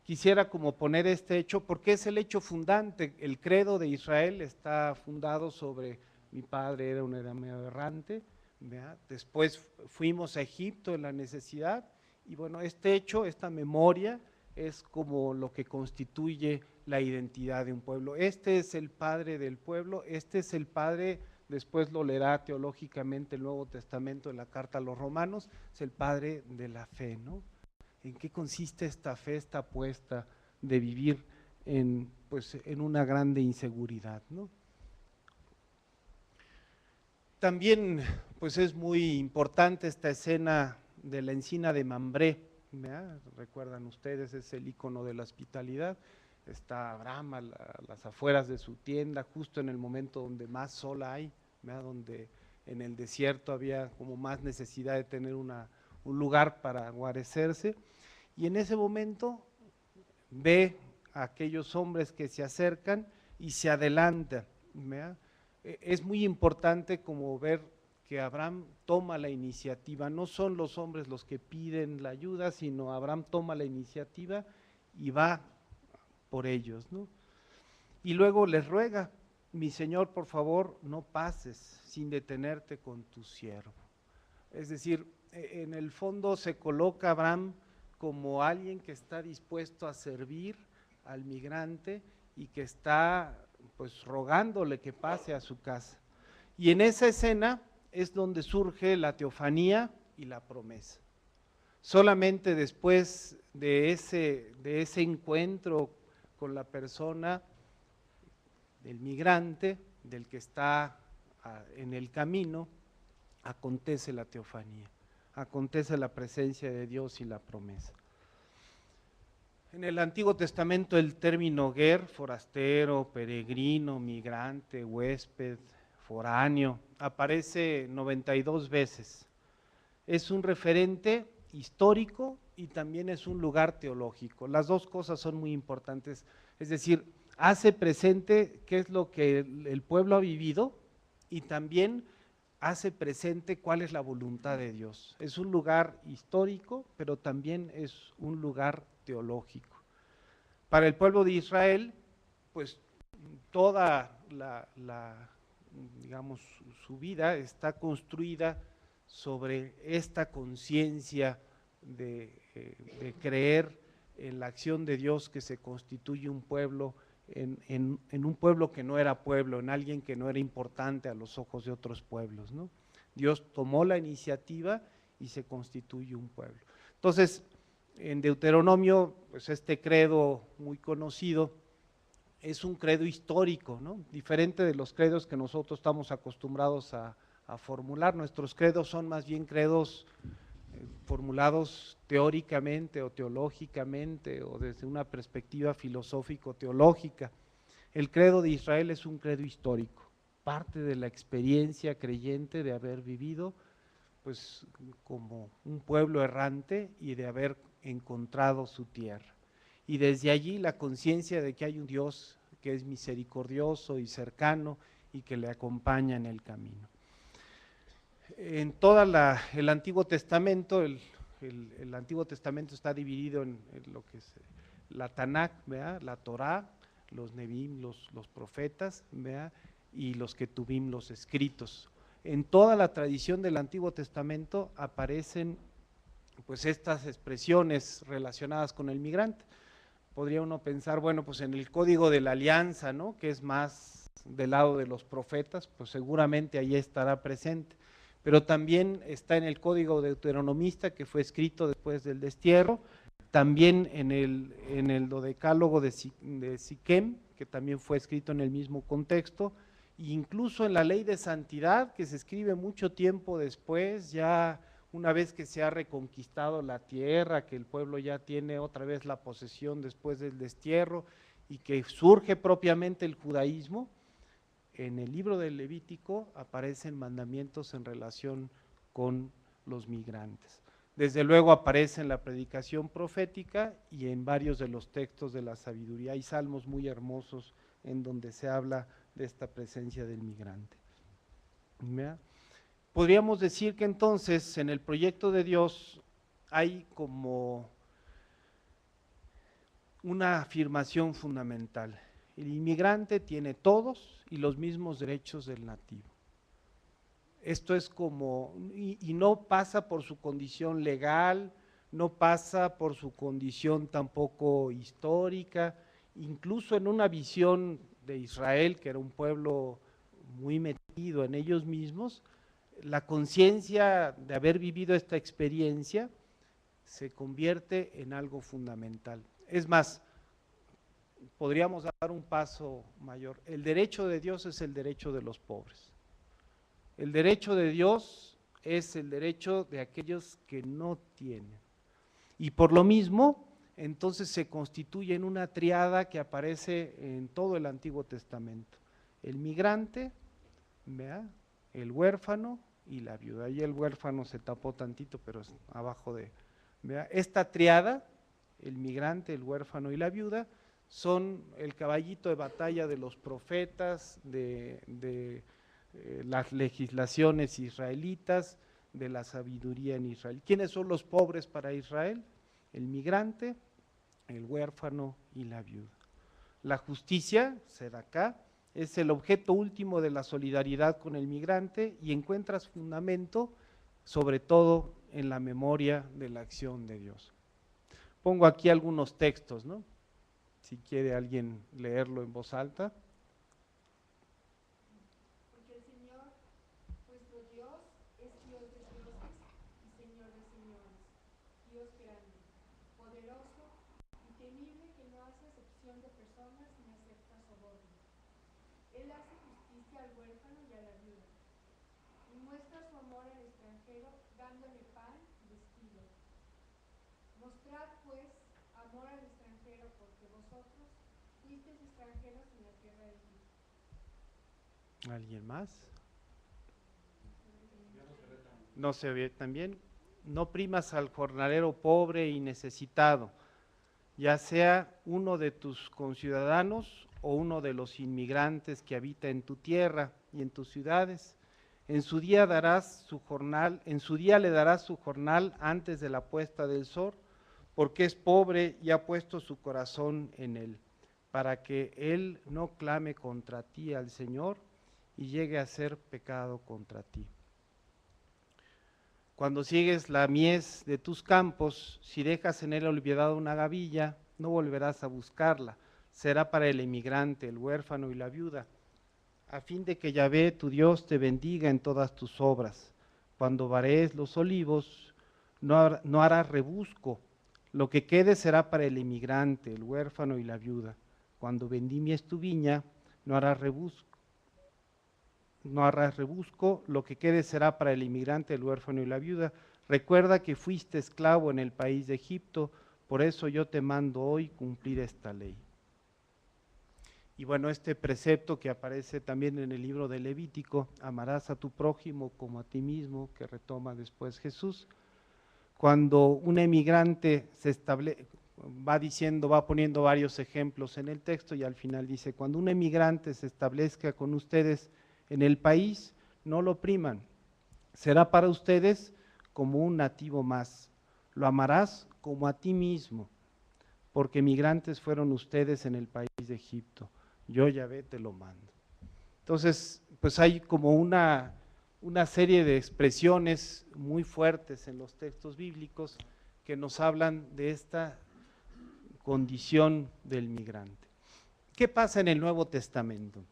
quisiera como poner este hecho, porque es el hecho fundante. El credo de Israel está fundado sobre mi padre era un arameo errante, ¿verdad? Después fuimos a Egipto en la necesidad, y bueno, este hecho, esta memoria, es como lo que constituye la identidad de un pueblo. Este es el padre del pueblo, este es el padre, después lo leerá teológicamente el Nuevo Testamento en la carta a los Romanos, es el padre de la fe, ¿no? ¿En qué consiste esta fe, esta apuesta de vivir pues, en una grande inseguridad, ¿no? También pues es muy importante esta escena de la encina de Mambré, ¿verdad? Recuerdan ustedes, es el icono de la hospitalidad. Está Abraham a las afueras de su tienda, justo en el momento donde más sol hay, ¿verdad? Donde en el desierto había como más necesidad de tener un lugar para guarecerse. Y en ese momento ve a aquellos hombres que se acercan y se adelanta, ¿verdad? Es muy importante como ver que Abraham toma la iniciativa, no son los hombres los que piden la ayuda, sino Abraham toma la iniciativa y va por ellos, ¿no? Y luego les ruega, mi señor, por favor, no pases sin detenerte con tu siervo. Es decir, en el fondo se coloca Abraham como alguien que está dispuesto a servir al migrante y que está pues rogándole que pase a su casa. Y en esa escena es donde surge la teofanía y la promesa. Solamente después de ese encuentro con la persona del migrante, del que está en el camino, acontece la teofanía, acontece la presencia de Dios y la promesa. En el Antiguo Testamento el término ger, forastero, peregrino, migrante, huésped, foráneo, aparece 92 veces. Es un referente histórico y también es un lugar teológico. Las dos cosas son muy importantes, es decir, hace presente qué es lo que el pueblo ha vivido y también hace presente cuál es la voluntad de Dios. Es un lugar histórico, pero también es un lugar teológico. Para el pueblo de Israel, pues toda digamos, su vida está construida sobre esta conciencia de creer en la acción de Dios, que se constituye un pueblo, en un pueblo que no era pueblo, en alguien que no era importante a los ojos de otros pueblos, ¿no? Dios tomó la iniciativa y se constituye un pueblo. Entonces, en Deuteronomio, pues este credo muy conocido es un credo histórico, ¿no? Diferente de los credos que nosotros estamos acostumbrados a formular. Nuestros credos son más bien credos formulados teóricamente o teológicamente o desde una perspectiva filosófico-teológica. El credo de Israel es un credo histórico, parte de la experiencia creyente de haber vivido pues como un pueblo errante y de haber encontrado su tierra. Y desde allí la conciencia de que hay un Dios que es misericordioso y cercano y que le acompaña en el camino. En todo el Antiguo Testamento, el Antiguo Testamento está dividido en lo que es la Tanakh, ¿verdad? La Torá, los Nebim, los profetas, ¿verdad? Y los Ketubim, los escritos. En toda la tradición del Antiguo Testamento aparecen pues estas expresiones relacionadas con el migrante. Podría uno pensar, bueno, pues en el Código de la Alianza, ¿no? Que es más del lado de los profetas, pues seguramente ahí estará presente. Pero también está en el Código Deuteronomista, que fue escrito después del destierro, también en el Dodecálogo de Siquem, que también fue escrito en el mismo contexto, e incluso en la Ley de Santidad, que se escribe mucho tiempo después, ya una vez que se ha reconquistado la tierra, que el pueblo ya tiene otra vez la posesión después del destierro, y que surge propiamente el judaísmo. En el libro del Levítico aparecen mandamientos en relación con los migrantes. Desde luego aparece en la predicación profética y en varios de los textos de la sabiduría. Hay salmos muy hermosos en donde se habla de esta presencia del migrante. ¿Vea? Podríamos decir que entonces en el proyecto de Dios hay como una afirmación fundamental. El inmigrante tiene todos y los mismos derechos del nativo. Esto es como, y no pasa por su condición legal, no pasa por su condición tampoco histórica, incluso en una visión de Israel, que era un pueblo muy metido en ellos mismos, la conciencia de haber vivido esta experiencia se convierte en algo fundamental. Es más, podríamos dar un paso mayor. El derecho de Dios es el derecho de los pobres. El derecho de Dios es el derecho de aquellos que no tienen. Y por lo mismo, entonces se constituye en una triada que aparece en todo el Antiguo Testamento. El migrante, ¿verdad?, el huérfano y la viuda. Ahí el huérfano se tapó tantito, pero es abajo de… ¿verdad? Esta triada, el migrante, el huérfano y la viuda, son el caballito de batalla de los profetas, de las legislaciones israelitas, de la sabiduría en Israel. ¿Quiénes son los pobres para Israel? El migrante, el huérfano y la viuda. La justicia, Sedaká, es el objeto último de la solidaridad con el migrante y encuentras fundamento sobre todo en la memoria de la acción de Dios. Pongo aquí algunos textos, ¿no? Si quiere alguien leerlo en voz alta. Porque el Señor, vuestro Dios, es Dios de dioses y Señor de señores, Dios grande, poderoso y temible, que no hace acepción de personas ni acepta soborno. Él hace justicia al huérfano y a la viuda, y muestra su amor al extranjero, dándole pan y vestido. Mostrad, pues, amor al extranjero, porque vosotros fuisteis extranjeros en la tierra de Egipto. ¿Alguien más? No se ve también. No primas al jornalero pobre y necesitado, ya sea uno de tus conciudadanos o uno de los inmigrantes que habita en tu tierra y en tus ciudades. En su día le darás su jornal antes de la puesta del sol, porque es pobre y ha puesto su corazón en él, para que él no clame contra ti al Señor y llegue a ser pecado contra ti. Cuando sigues la mies de tus campos, si dejas en él olvidada una gavilla, no volverás a buscarla, será para el emigrante, el huérfano y la viuda, a fin de que Yahvé tu Dios te bendiga en todas tus obras. Cuando varees los olivos, no harás rebusco, lo que quede será para el emigrante, el huérfano y la viuda. Cuando vendimies tu viña, no harás rebusco, lo que quede será para el inmigrante, el huérfano y la viuda. Recuerda que fuiste esclavo en el país de Egipto, por eso yo te mando hoy cumplir esta ley. Y bueno, este precepto que aparece también en el libro de Levítico, amarás a tu prójimo como a ti mismo, que retoma después Jesús. Cuando un emigrante va poniendo varios ejemplos en el texto y al final dice, cuando un emigrante se establezca con ustedes en el país, no lo opriman, será para ustedes como un nativo más, lo amarás como a ti mismo, porque migrantes fueron ustedes en el país de Egipto, yo Yahvé te lo mando. Entonces, pues hay como una serie de expresiones muy fuertes en los textos bíblicos que nos hablan de esta condición del migrante. ¿Qué pasa en el Nuevo Testamento?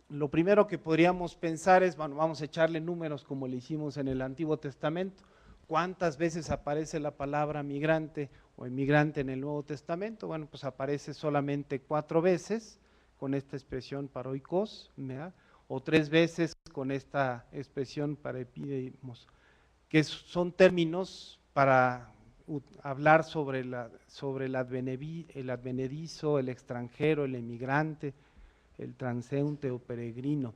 Lo primero que podríamos pensar es, bueno, vamos a echarle números como le hicimos en el Antiguo Testamento. ¿Cuántas veces aparece la palabra migrante o inmigrante en el Nuevo Testamento? Bueno, pues aparece solamente 4 veces con esta expresión paroikos, ¿verdad?, o 3 veces con esta expresión paraepidemos, que son términos para hablar sobre el advenedizo, el extranjero, el emigrante, el transeúnte o peregrino.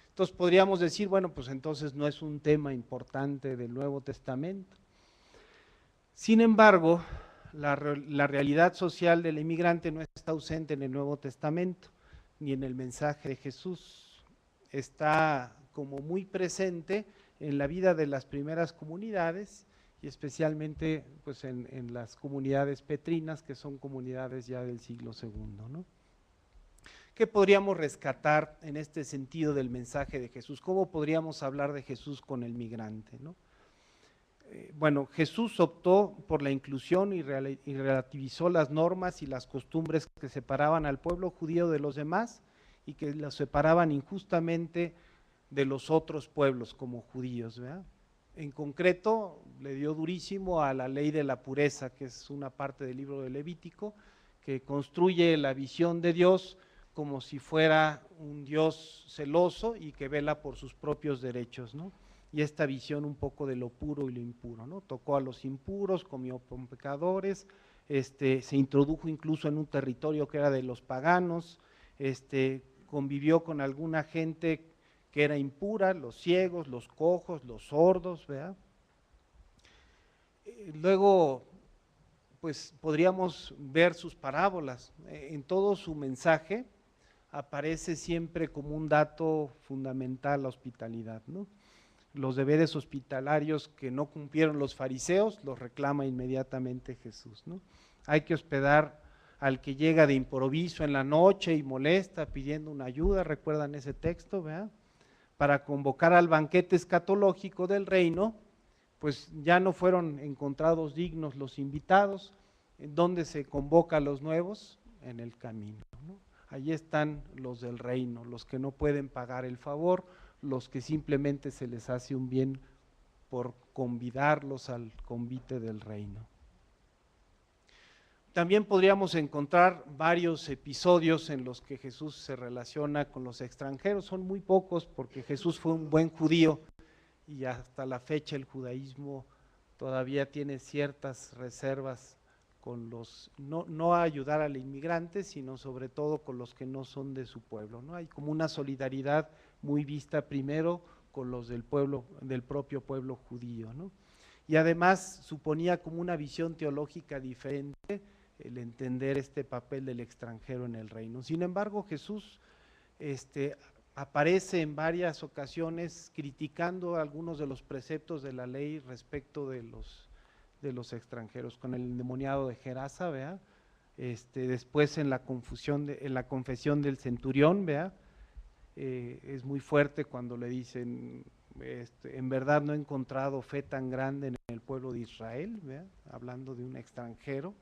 Entonces podríamos decir, bueno, pues entonces no es un tema importante del Nuevo Testamento. Sin embargo, la realidad social del emigrante no está ausente en el Nuevo Testamento, ni en el mensaje de Jesús. Está como muy presente en la vida de las primeras comunidades y especialmente pues en las comunidades petrinas, que son comunidades ya del siglo II, ¿no? ¿Qué podríamos rescatar en este sentido del mensaje de Jesús? ¿Cómo podríamos hablar de Jesús con el migrante, ¿no? Bueno, Jesús optó por la inclusión y relativizó las normas y las costumbres que separaban al pueblo judío de los demás y que los separaban injustamente de los otros pueblos como judíos, ¿verdad? En concreto, le dio durísimo a la ley de la pureza, que es una parte del libro de Levítico, que construye la visión de Dios como si fuera un Dios celoso y que vela por sus propios derechos, ¿no? Y esta visión un poco de lo puro y lo impuro, ¿no? Tocó a los impuros, comió con pecadores, se introdujo incluso en un territorio que era de los paganos, convivió con alguna gente que era impura, los ciegos, los cojos, los sordos, ¿verdad? Luego, pues podríamos ver sus parábolas. En todo su mensaje aparece siempre como un dato fundamental la hospitalidad, ¿no? Los deberes hospitalarios que no cumplieron los fariseos los reclama inmediatamente Jesús, ¿no? Hay que hospedar al que llega de improviso en la noche y molesta pidiendo una ayuda, ¿recuerdan ese texto, verdad? Para convocar al banquete escatológico del reino, pues ya no fueron encontrados dignos los invitados. ¿En dónde se convoca a los nuevos? En el camino, ¿no? Allí están los del reino, los que no pueden pagar el favor, los que simplemente se les hace un bien por convidarlos al convite del reino. También podríamos encontrar varios episodios en los que Jesús se relaciona con los extranjeros, son muy pocos porque Jesús fue un buen judío y hasta la fecha el judaísmo todavía tiene ciertas reservas con los, no a ayudar al inmigrante, sino sobre todo con los que no son de su pueblo, ¿no? Hay como una solidaridad muy vista primero con los del pueblo, del propio pueblo judío, ¿no? Y además suponía como una visión teológica diferente el entender este papel del extranjero en el reino. Sin embargo, Jesús aparece en varias ocasiones criticando algunos de los preceptos de la ley respecto de los extranjeros, con el endemoniado de Gerasa, ¿vea? Después en la confesión del centurión, ¿vea? Es muy fuerte cuando le dicen, en verdad no he encontrado fe tan grande en el pueblo de Israel, ¿vea? Hablando de un extranjero,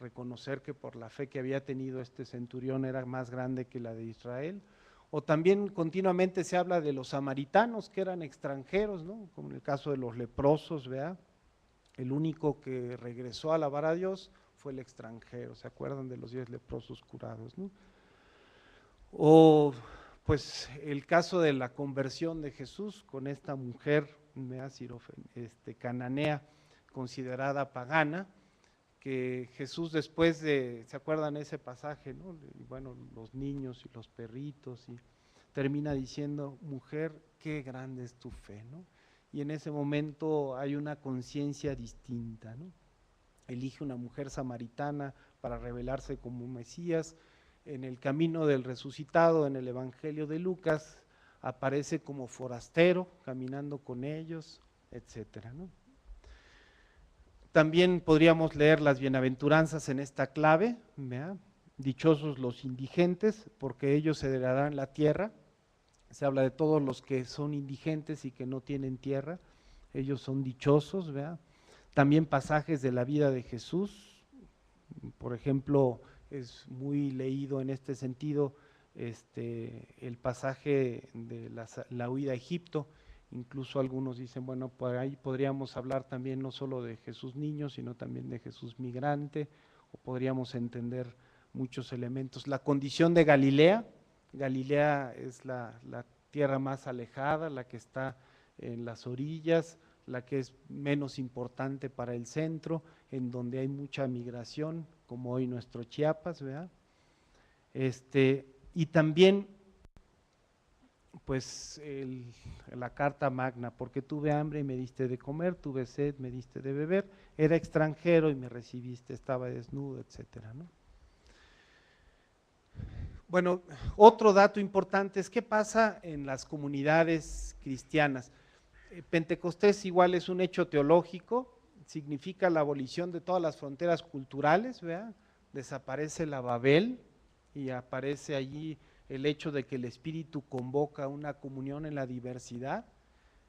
reconocer que por la fe que había tenido este centurión era más grande que la de Israel. O también continuamente se habla de los samaritanos que eran extranjeros, ¿no? Como en el caso de los leprosos, ¿vea? El único que regresó a alabar a Dios fue el extranjero, ¿se acuerdan de los 10 leprosos curados, ¿no? O pues el caso de la conversión de Jesús con esta mujer cananea, considerada pagana, que Jesús después de, ¿se acuerdan ese pasaje, no? Y bueno, los niños y los perritos, y termina diciendo, mujer, qué grande es tu fe, ¿no? Y en ese momento hay una conciencia distinta, ¿no? Elige una mujer samaritana para revelarse como Mesías. En el camino del resucitado, en el Evangelio de Lucas, aparece como forastero, caminando con ellos, etcétera, ¿no? También podríamos leer las bienaventuranzas en esta clave, ¿vea? Dichosos los indigentes, porque ellos heredarán la tierra. Se habla de todos los que son indigentes y que no tienen tierra, ellos son dichosos, ¿verdad? También pasajes de la vida de Jesús, por ejemplo, es muy leído en este sentido el pasaje de la huida a Egipto. Incluso algunos dicen, bueno, por ahí podríamos hablar también no solo de Jesús niño, sino también de Jesús migrante, o podríamos entender muchos elementos. La condición de Galilea, Galilea es la tierra más alejada, la que está en las orillas, la que es menos importante para el centro, en donde hay mucha migración, como hoy nuestro Chiapas, ¿verdad? Y también pues la carta magna, porque tuve hambre y me diste de comer, tuve sed, me diste de beber, era extranjero y me recibiste, estaba desnudo, etcétera, ¿no? Bueno, otro dato importante es qué pasa en las comunidades cristianas. Pentecostés igual es un hecho teológico, significa la abolición de todas las fronteras culturales, ¿verdad? Desaparece la Babel y aparece allí el hecho de que el Espíritu convoca una comunión en la diversidad.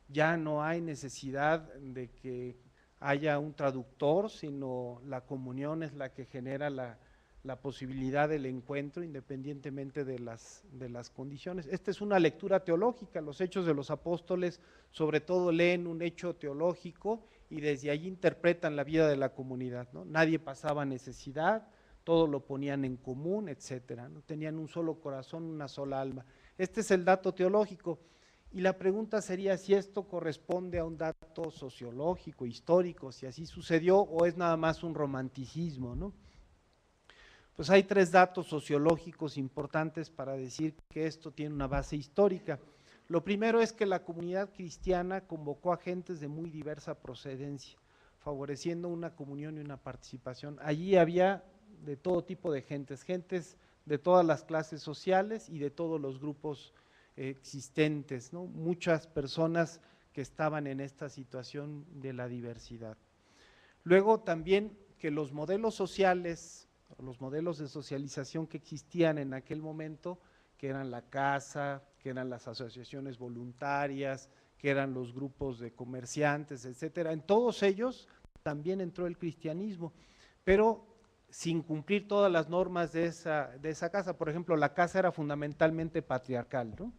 Ya no hay necesidad de que haya un traductor, sino la comunión es la que genera la posibilidad del encuentro independientemente de las condiciones. Esta es una lectura teológica, los Hechos de los Apóstoles sobre todo leen un hecho teológico y desde allí interpretan la vida de la comunidad, ¿no? Nadie pasaba necesidad, todo lo ponían en común, etcétera, ¿no? Tenían un solo corazón, una sola alma. Este es el dato teológico. Y la pregunta sería si esto corresponde a un dato sociológico, histórico, si así sucedió o es nada más un romanticismo, ¿no? Pues hay tres datos sociológicos importantes para decir que esto tiene una base histórica. Lo primero es que la comunidad cristiana convocó a gentes de muy diversa procedencia, favoreciendo una comunión y una participación. Allí había de todo tipo de gentes de todas las clases sociales y de todos los grupos existentes, ¿no? Muchas personas que estaban en esta situación de la diversidad. Luego también que los modelos sociales, los modelos de socialización que existían en aquel momento, que eran la casa, que eran las asociaciones voluntarias, que eran los grupos de comerciantes, etcétera, en todos ellos también entró el cristianismo, pero sin cumplir todas las normas de esa casa. Por ejemplo, la casa era fundamentalmente patriarcal, ¿no?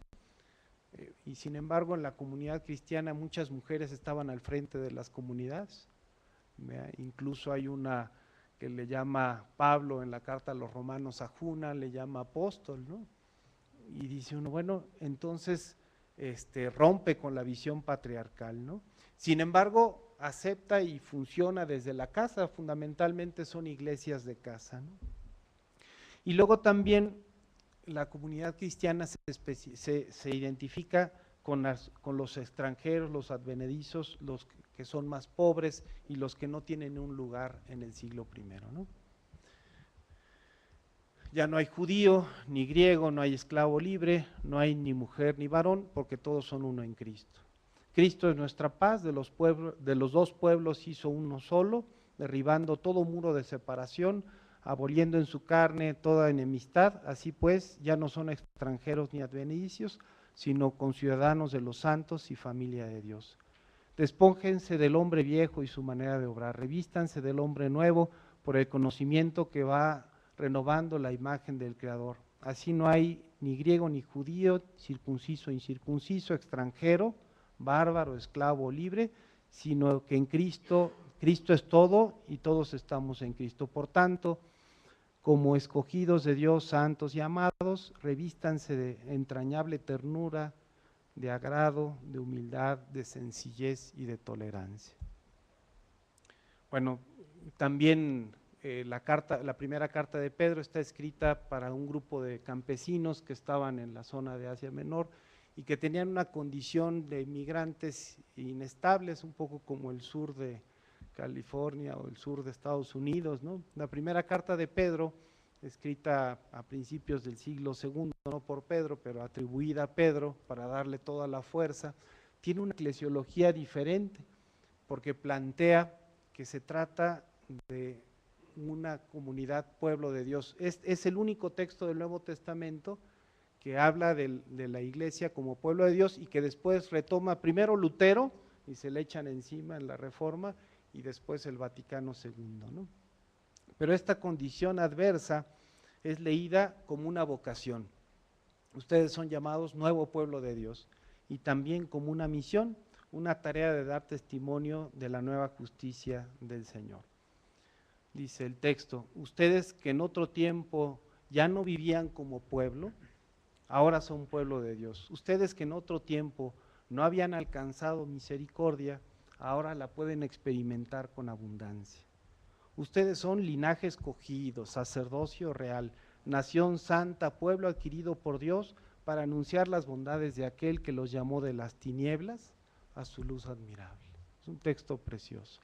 Y sin embargo en la comunidad cristiana muchas mujeres estaban al frente de las comunidades. Incluso hay una que le llama Pablo en la carta a los romanos a Juna, le llama apóstol, ¿no? Y dice uno, bueno, entonces rompe con la visión patriarcal, ¿no? Sin embargo, acepta y funciona desde la casa, fundamentalmente son iglesias de casa, ¿no? Y luego también la comunidad cristiana se identifica con los extranjeros, los advenedizos, los que son más pobres y los que no tienen un lugar en el siglo I, ¿no? Ya no hay judío ni griego, no hay esclavo libre, no hay ni mujer ni varón, porque todos son uno en Cristo. Cristo es nuestra paz, de los dos pueblos hizo uno solo, derribando todo muro de separación, aboliendo en su carne toda enemistad. Así pues, ya no son extranjeros ni advenedicios, sino conciudadanos de los santos y familia de Dios. Despónjense del hombre viejo y su manera de obrar, revístanse del hombre nuevo por el conocimiento que va renovando la imagen del Creador. Así no hay ni griego ni judío, circunciso, incircunciso, extranjero, bárbaro, esclavo o libre, sino que en Cristo es todo y todos estamos en Cristo. Por tanto, como escogidos de Dios, santos y amados, revístanse de entrañable ternura, de agrado, de humildad, de sencillez y de tolerancia. Bueno, también la primera carta de Pedro está escrita para un grupo de campesinos que estaban en la zona de Asia Menor y que tenían una condición de inmigrantes inestables, un poco como el sur de California o el sur de Estados Unidos, ¿no? La primera carta de Pedro, escrita a principios del siglo II, no por Pedro, pero atribuida a Pedro para darle toda la fuerza, tiene una eclesiología diferente, porque plantea que se trata de una comunidad, pueblo de Dios. Es el único texto del Nuevo Testamento que habla de la iglesia como pueblo de Dios y que después retoma primero Lutero y se le echan encima en la Reforma y después el Vaticano II, ¿no? Pero esta condición adversa es leída como una vocación. Ustedes son llamados nuevo pueblo de Dios y también como una misión, una tarea de dar testimonio de la nueva justicia del Señor. Dice el texto, ustedes que en otro tiempo ya no vivían como pueblo, ahora son pueblo de Dios. Ustedes que en otro tiempo no habían alcanzado misericordia, ahora la pueden experimentar con abundancia. Ustedes son linaje escogido, sacerdocio real, nación santa, pueblo adquirido por Dios para anunciar las bondades de aquel que los llamó de las tinieblas a su luz admirable. Es un texto precioso.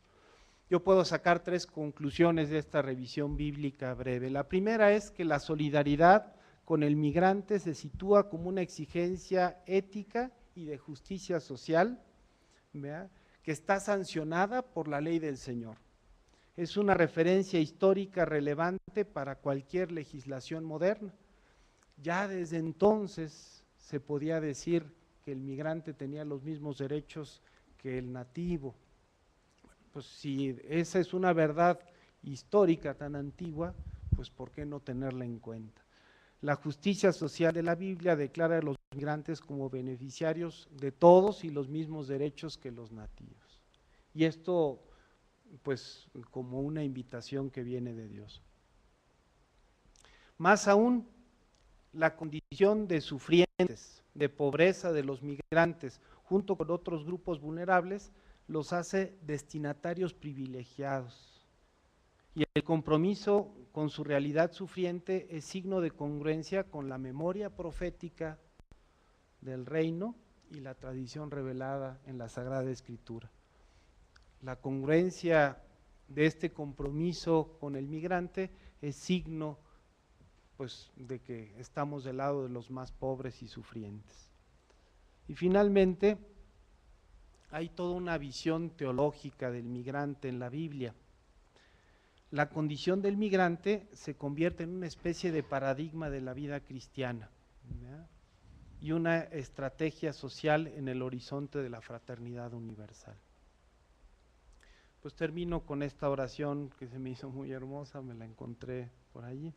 Yo puedo sacar tres conclusiones de esta revisión bíblica breve. La primera es que la solidaridad con el migrante se sitúa como una exigencia ética y de justicia social ¿verdad?, que está sancionada por la ley del Señor. Es una referencia histórica relevante para cualquier legislación moderna. Ya desde entonces se podía decir que el migrante tenía los mismos derechos que el nativo. Pues si esa es una verdad histórica tan antigua, pues ¿por qué no tenerla en cuenta? La justicia social de la Biblia declara a los migrantes como beneficiarios de todos y los mismos derechos que los nativos. Y esto, pues, como una invitación que viene de Dios. Más aún, la condición de sufrientes, de pobreza de los migrantes, junto con otros grupos vulnerables, los hace destinatarios privilegiados. Y el compromiso con su realidad sufriente es signo de congruencia con la memoria profética del reino y la tradición revelada en la Sagrada Escritura. La congruencia de este compromiso con el migrante es signo, pues, de que estamos del lado de los más pobres y sufrientes. Y finalmente, hay toda una visión teológica del migrante en la Biblia. La condición del migrante se convierte en una especie de paradigma de la vida cristiana, ¿verdad?, y una estrategia social en el horizonte de la fraternidad universal. Pues termino con esta oración que se me hizo muy hermosa, me la encontré por allí.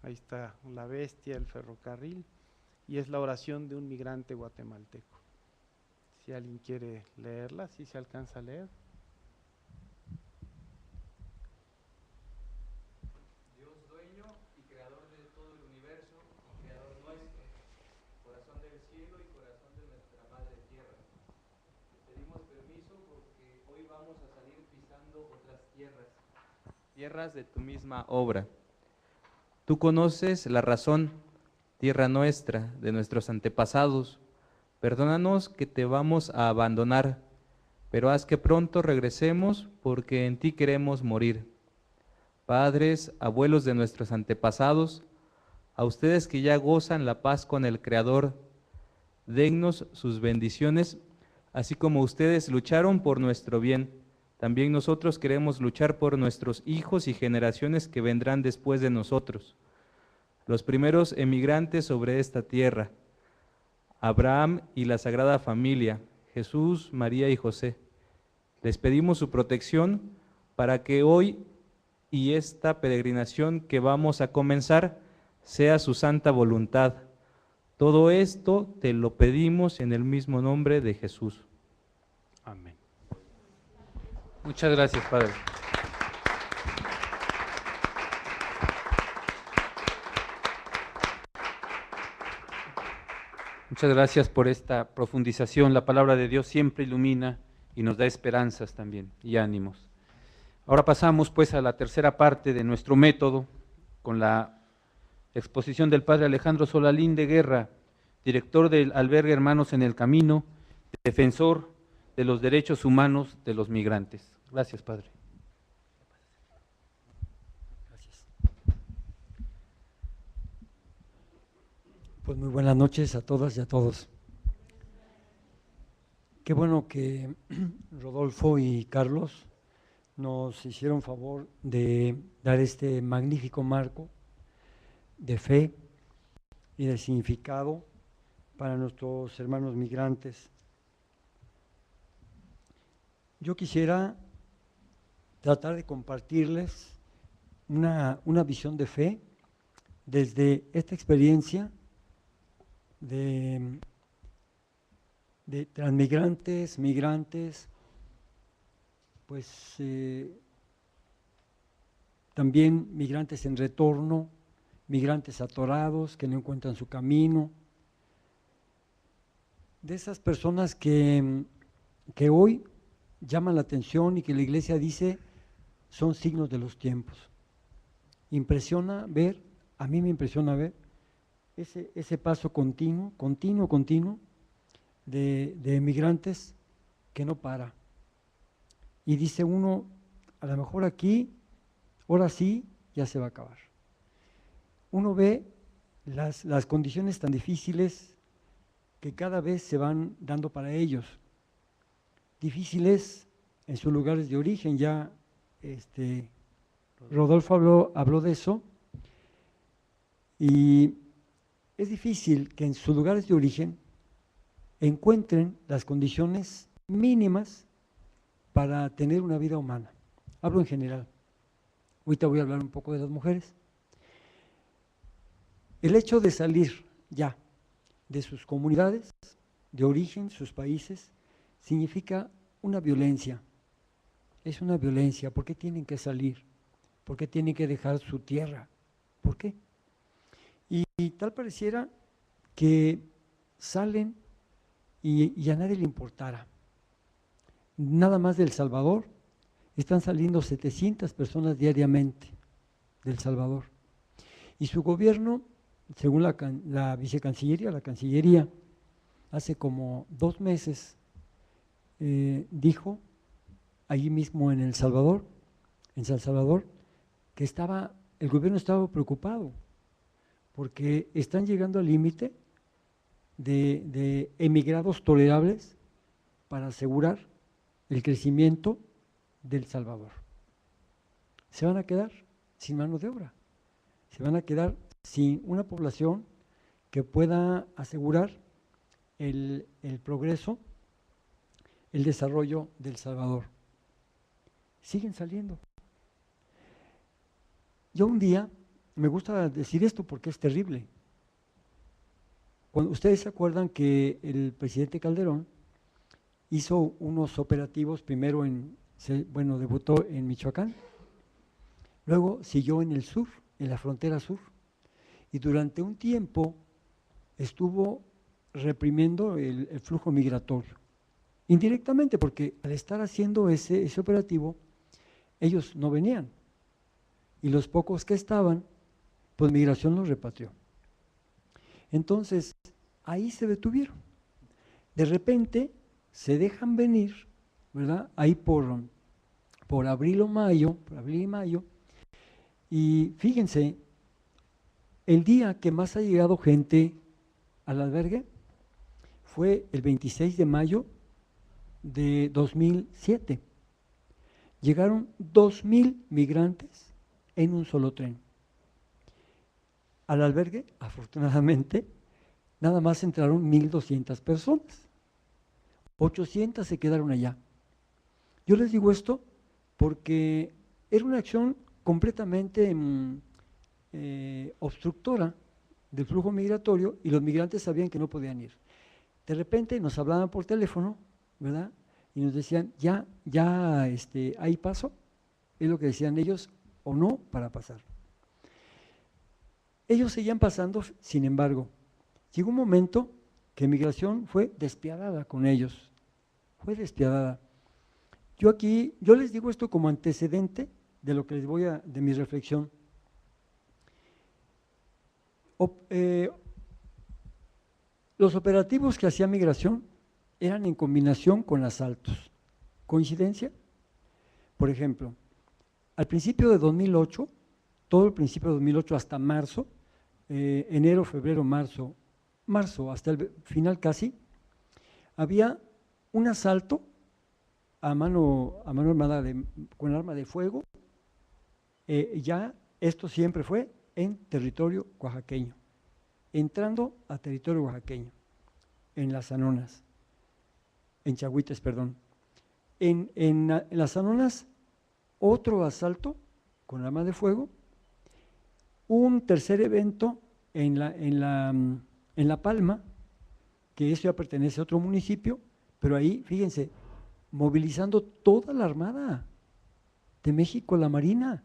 Ahí está la bestia, el ferrocarril, y es la oración de un migrante guatemalteco. Si alguien quiere leerla, si se alcanza a leer. Dios dueño y creador de todo el universo, creador nuestro, corazón del cielo y corazón de nuestra madre tierra. Te pedimos permiso porque hoy vamos a salir pisando otras tierras, tierras de tu misma obra. Tú conoces la razón, tierra nuestra, de nuestros antepasados. Perdónanos que te vamos a abandonar, pero haz que pronto regresemos porque en ti queremos morir. Padres, abuelos de nuestros antepasados, a ustedes que ya gozan la paz con el Creador, dennos sus bendiciones, así como ustedes lucharon por nuestro bien. También nosotros queremos luchar por nuestros hijos y generaciones que vendrán después de nosotros, los primeros emigrantes sobre esta tierra, Abraham y la Sagrada Familia, Jesús, María y José. Les pedimos su protección para que hoy y esta peregrinación que vamos a comenzar sea su santa voluntad. Todo esto te lo pedimos en el mismo nombre de Jesús. Amén. Muchas gracias, Padre. Muchas gracias por esta profundización. La palabra de Dios siempre ilumina y nos da esperanzas también y ánimos. Ahora pasamos pues a la tercera parte de nuestro método con la exposición del Padre Alejandro Solalinde Guerra, director del albergue Hermanos en el Camino, defensor de los derechos humanos de los migrantes. Gracias, Padre. Gracias. Pues muy buenas noches a todas y a todos. Qué bueno que Rodolfo y Carlos nos hicieron favor de dar este magnífico marco de fe y de significado para nuestros hermanos migrantes. Yo quisiera tratar de compartirles una visión de fe desde esta experiencia de transmigrantes, migrantes, pues también migrantes en retorno, migrantes atorados que no encuentran su camino, de esas personas que hoy llaman la atención y que la Iglesia dice son signos de los tiempos. Impresiona ver, a mí me impresiona ver ese paso continuo de migrantes que no para. Y dice uno, a lo mejor aquí, ahora sí, ya se va a acabar. Uno ve las condiciones tan difíciles que cada vez se van dando para ellos. difíciles en sus lugares de origen. Ya Rodolfo habló de eso, y es difícil que en sus lugares de origen encuentren las condiciones mínimas para tener una vida humana. Hablo en general. Ahorita voy a hablar un poco de las mujeres. El hecho de salir ya de sus comunidades de origen, sus países, significa una violencia. Es una violencia. ¿Por qué tienen que salir? ¿Por qué tienen que dejar su tierra? ¿Por qué? Y tal pareciera que salen y a nadie le importara. Nada más del Salvador, están saliendo 700 personas diariamente del Salvador. Y su gobierno, según la vicecancillería, la Cancillería, hace como 2 meses dijo, allí mismo en San Salvador, que el gobierno estaba preocupado porque están llegando al límite de emigrados tolerables para asegurar el crecimiento del Salvador. Se van a quedar sin mano de obra, se van a quedar sin una población que pueda asegurar el progreso, el desarrollo del Salvador. Siguen saliendo. Yo un día, me gusta decir esto porque es terrible. Cuando ustedes se acuerdan que el presidente Calderón hizo unos operativos, primero debutó en Michoacán, luego siguió en el sur, en la frontera sur, y durante un tiempo estuvo reprimiendo el flujo migratorio, indirectamente, porque al estar haciendo ese operativo, ellos no venían, y los pocos que estaban, pues migración los repatrió. Entonces, ahí se detuvieron. De repente, se dejan venir, ¿verdad? Ahí por abril y mayo, y fíjense, el día que más ha llegado gente al albergue fue el 26 de mayo de 2007. Llegaron 2,000 migrantes en un solo tren. Al albergue, afortunadamente, nada más entraron 1,200 personas. 800 se quedaron allá. Yo les digo esto porque era una acción completamente obstructora del flujo migratorio, y los migrantes sabían que no podían ir. De repente nos hablaban por teléfono, ¿verdad? Y nos decían, ya hay paso, es lo que decían ellos, o no, para pasar. Ellos seguían pasando, sin embargo, llegó un momento que migración fue despiadada con ellos, fue despiadada. Yo les digo esto como antecedente de lo que de mi reflexión. Los operativos que hacía migración eran en combinación con asaltos. ¿Coincidencia? Por ejemplo, al principio de 2008, todo el principio de 2008 hasta marzo, enero, febrero, marzo, hasta el final casi, había un asalto a mano armada con arma de fuego. Ya esto siempre fue en territorio oaxaqueño, entrando a territorio oaxaqueño, en las Anonas, en Chahuites, perdón. En las Anonas, otro asalto con arma de fuego. Un tercer evento en La Palma, que eso ya pertenece a otro municipio, pero ahí, fíjense, movilizando toda la Armada de México, la Marina,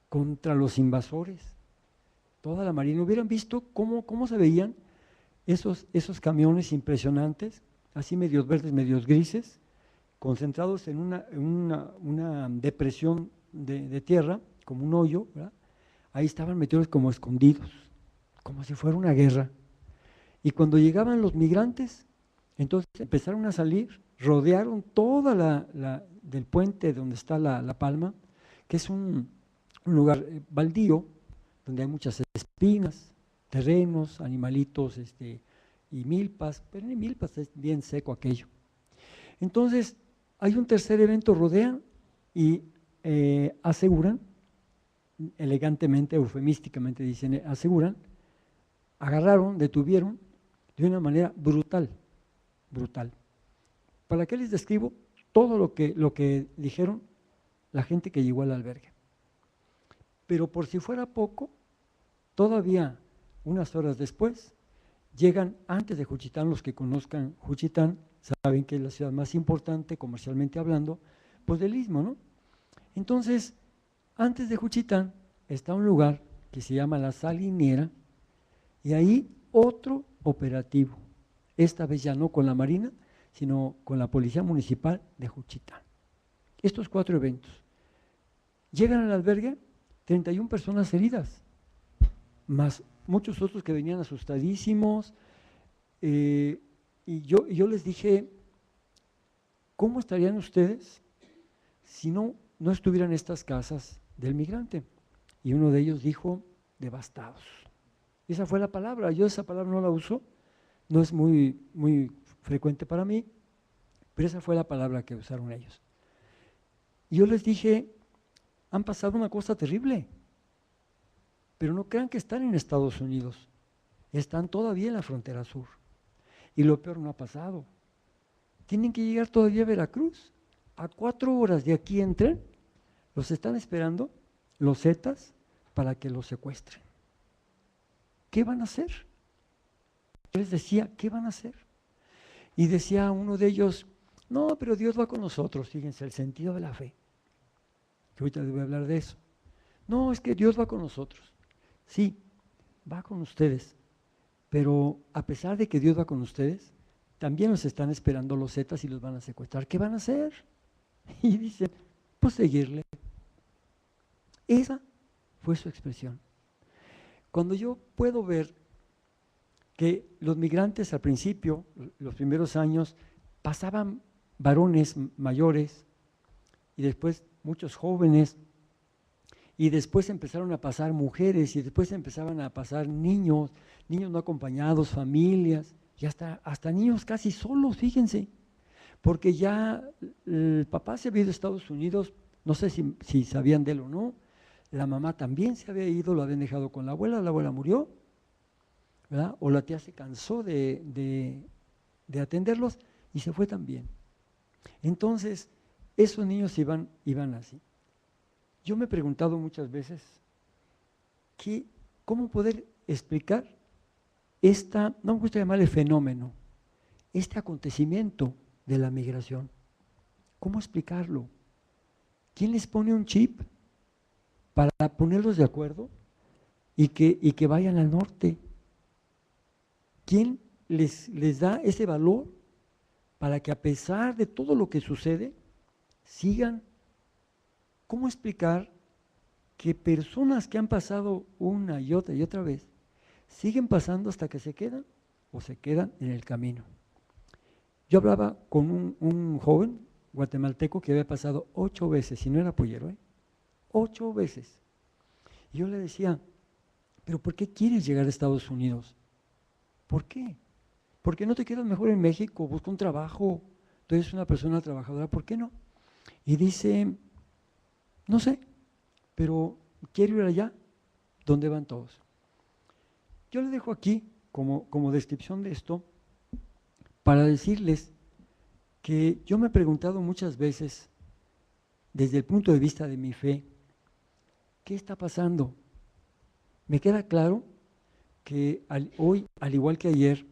contra los invasores, toda la Marina. Hubieran visto cómo se veían esos camiones impresionantes, así medios verdes, medios grises, concentrados en una depresión de tierra, como un hoyo, ¿verdad? Ahí estaban metidos como escondidos, como si fuera una guerra. Y cuando llegaban los migrantes, entonces empezaron a salir, rodearon toda del puente donde está la Palma, que es un lugar baldío, donde hay muchas espinas, terrenos, animalitos y milpas, pero ni milpas, es bien seco aquello. Entonces, hay un tercer evento, rodean y aseguran, elegantemente, eufemísticamente dicen, aseguran, agarraron, detuvieron de una manera brutal, brutal. ¿Para qué les describo todo lo que dijeron la gente que llegó al albergue? Pero por si fuera poco, todavía unas horas después, llegan antes de Juchitán. Los que conozcan Juchitán saben que es la ciudad más importante, comercialmente hablando, pues del Istmo, ¿no? Entonces, antes de Juchitán está un lugar que se llama La Salinera, y ahí otro operativo, esta vez ya no con la Marina, sino con la Policía Municipal de Juchitán. Estos 4 eventos. Llegan al albergue 31 personas heridas, más muchos otros que venían asustadísimos, y yo les dije, ¿cómo estarían ustedes si no estuvieran estas casas del migrante? Y uno de ellos dijo, devastados. Esa fue la palabra. Yo esa palabra no la uso, no es muy frecuente para mí, pero esa fue la palabra que usaron ellos. Y yo les dije, han pasado una cosa terrible, pero no crean que están en Estados Unidos, están todavía en la frontera sur. Y lo peor no ha pasado. Tienen que llegar todavía a Veracruz. A 4 horas de aquí en tren, los están esperando los Zetas para que los secuestren. ¿Qué van a hacer? Yo les decía, ¿qué van a hacer? Y decía uno de ellos, no, pero Dios va con nosotros. Fíjense, el sentido de la fe. Que ahorita les voy a hablar de eso. No, es que Dios va con nosotros. Sí, va con ustedes, pero a pesar de que Dios va con ustedes, también los están esperando los Zetas y los van a secuestrar. ¿Qué van a hacer? Y dicen, pues seguirle. Esa fue su expresión. Cuando yo puedo ver que los migrantes al principio, los primeros años, pasaban varones mayores y después muchos jóvenes, y después empezaron a pasar mujeres, y después empezaban a pasar niños no acompañados, familias, y hasta niños casi solos, fíjense, porque ya el papá se había ido a Estados Unidos, no sé si sabían de él o no, la mamá también se había ido, lo habían dejado con la abuela murió, ¿verdad? O la tía se cansó de atenderlos y se fue también. Entonces, esos niños iban así. Yo me he preguntado muchas veces, ¿cómo poder explicar no me gusta llamarle fenómeno, este acontecimiento de la migración? ¿Cómo explicarlo? ¿Quién les pone un chip para ponerlos de acuerdo y que vayan al norte? ¿Quién les da ese valor para que a pesar de todo lo que sucede, sigan? ¿Cómo explicar que personas que han pasado una y otra vez, siguen pasando hasta que se quedan o se quedan en el camino? Yo hablaba con un joven guatemalteco que había pasado 8 veces, y no era pollero, 8 veces. Y yo le decía, ¿pero por qué quieres llegar a Estados Unidos? ¿Por qué? ¿Por qué no te quedas mejor en México? Busca un trabajo, tú eres una persona trabajadora, ¿por qué no? Y dice, no sé, pero quiero ir allá donde van todos. Yo le dejo aquí como descripción de esto para decirles que yo me he preguntado muchas veces desde el punto de vista de mi fe, ¿qué está pasando? Me queda claro que hoy, al igual que ayer,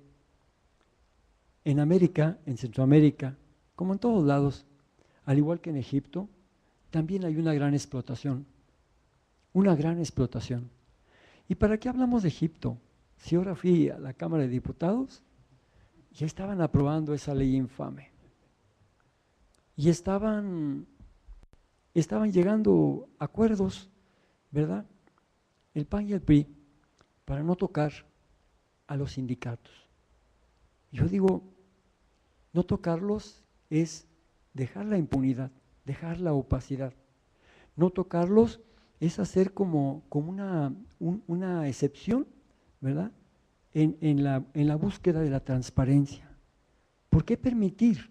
en América, en Centroamérica, como en todos lados, al igual que en Egipto, también hay una gran explotación, una gran explotación. ¿Y para qué hablamos de Egipto? Si ahora fui a la Cámara de Diputados, ya estaban aprobando esa ley infame. Y estaban llegando a acuerdos, ¿verdad? El PAN y el PRI, para no tocar a los sindicatos. Yo digo, no tocarlos es dejar la impunidad, dejar la opacidad. No tocarlos es hacer como una excepción, ¿verdad? En la búsqueda de la transparencia. ¿Por qué permitir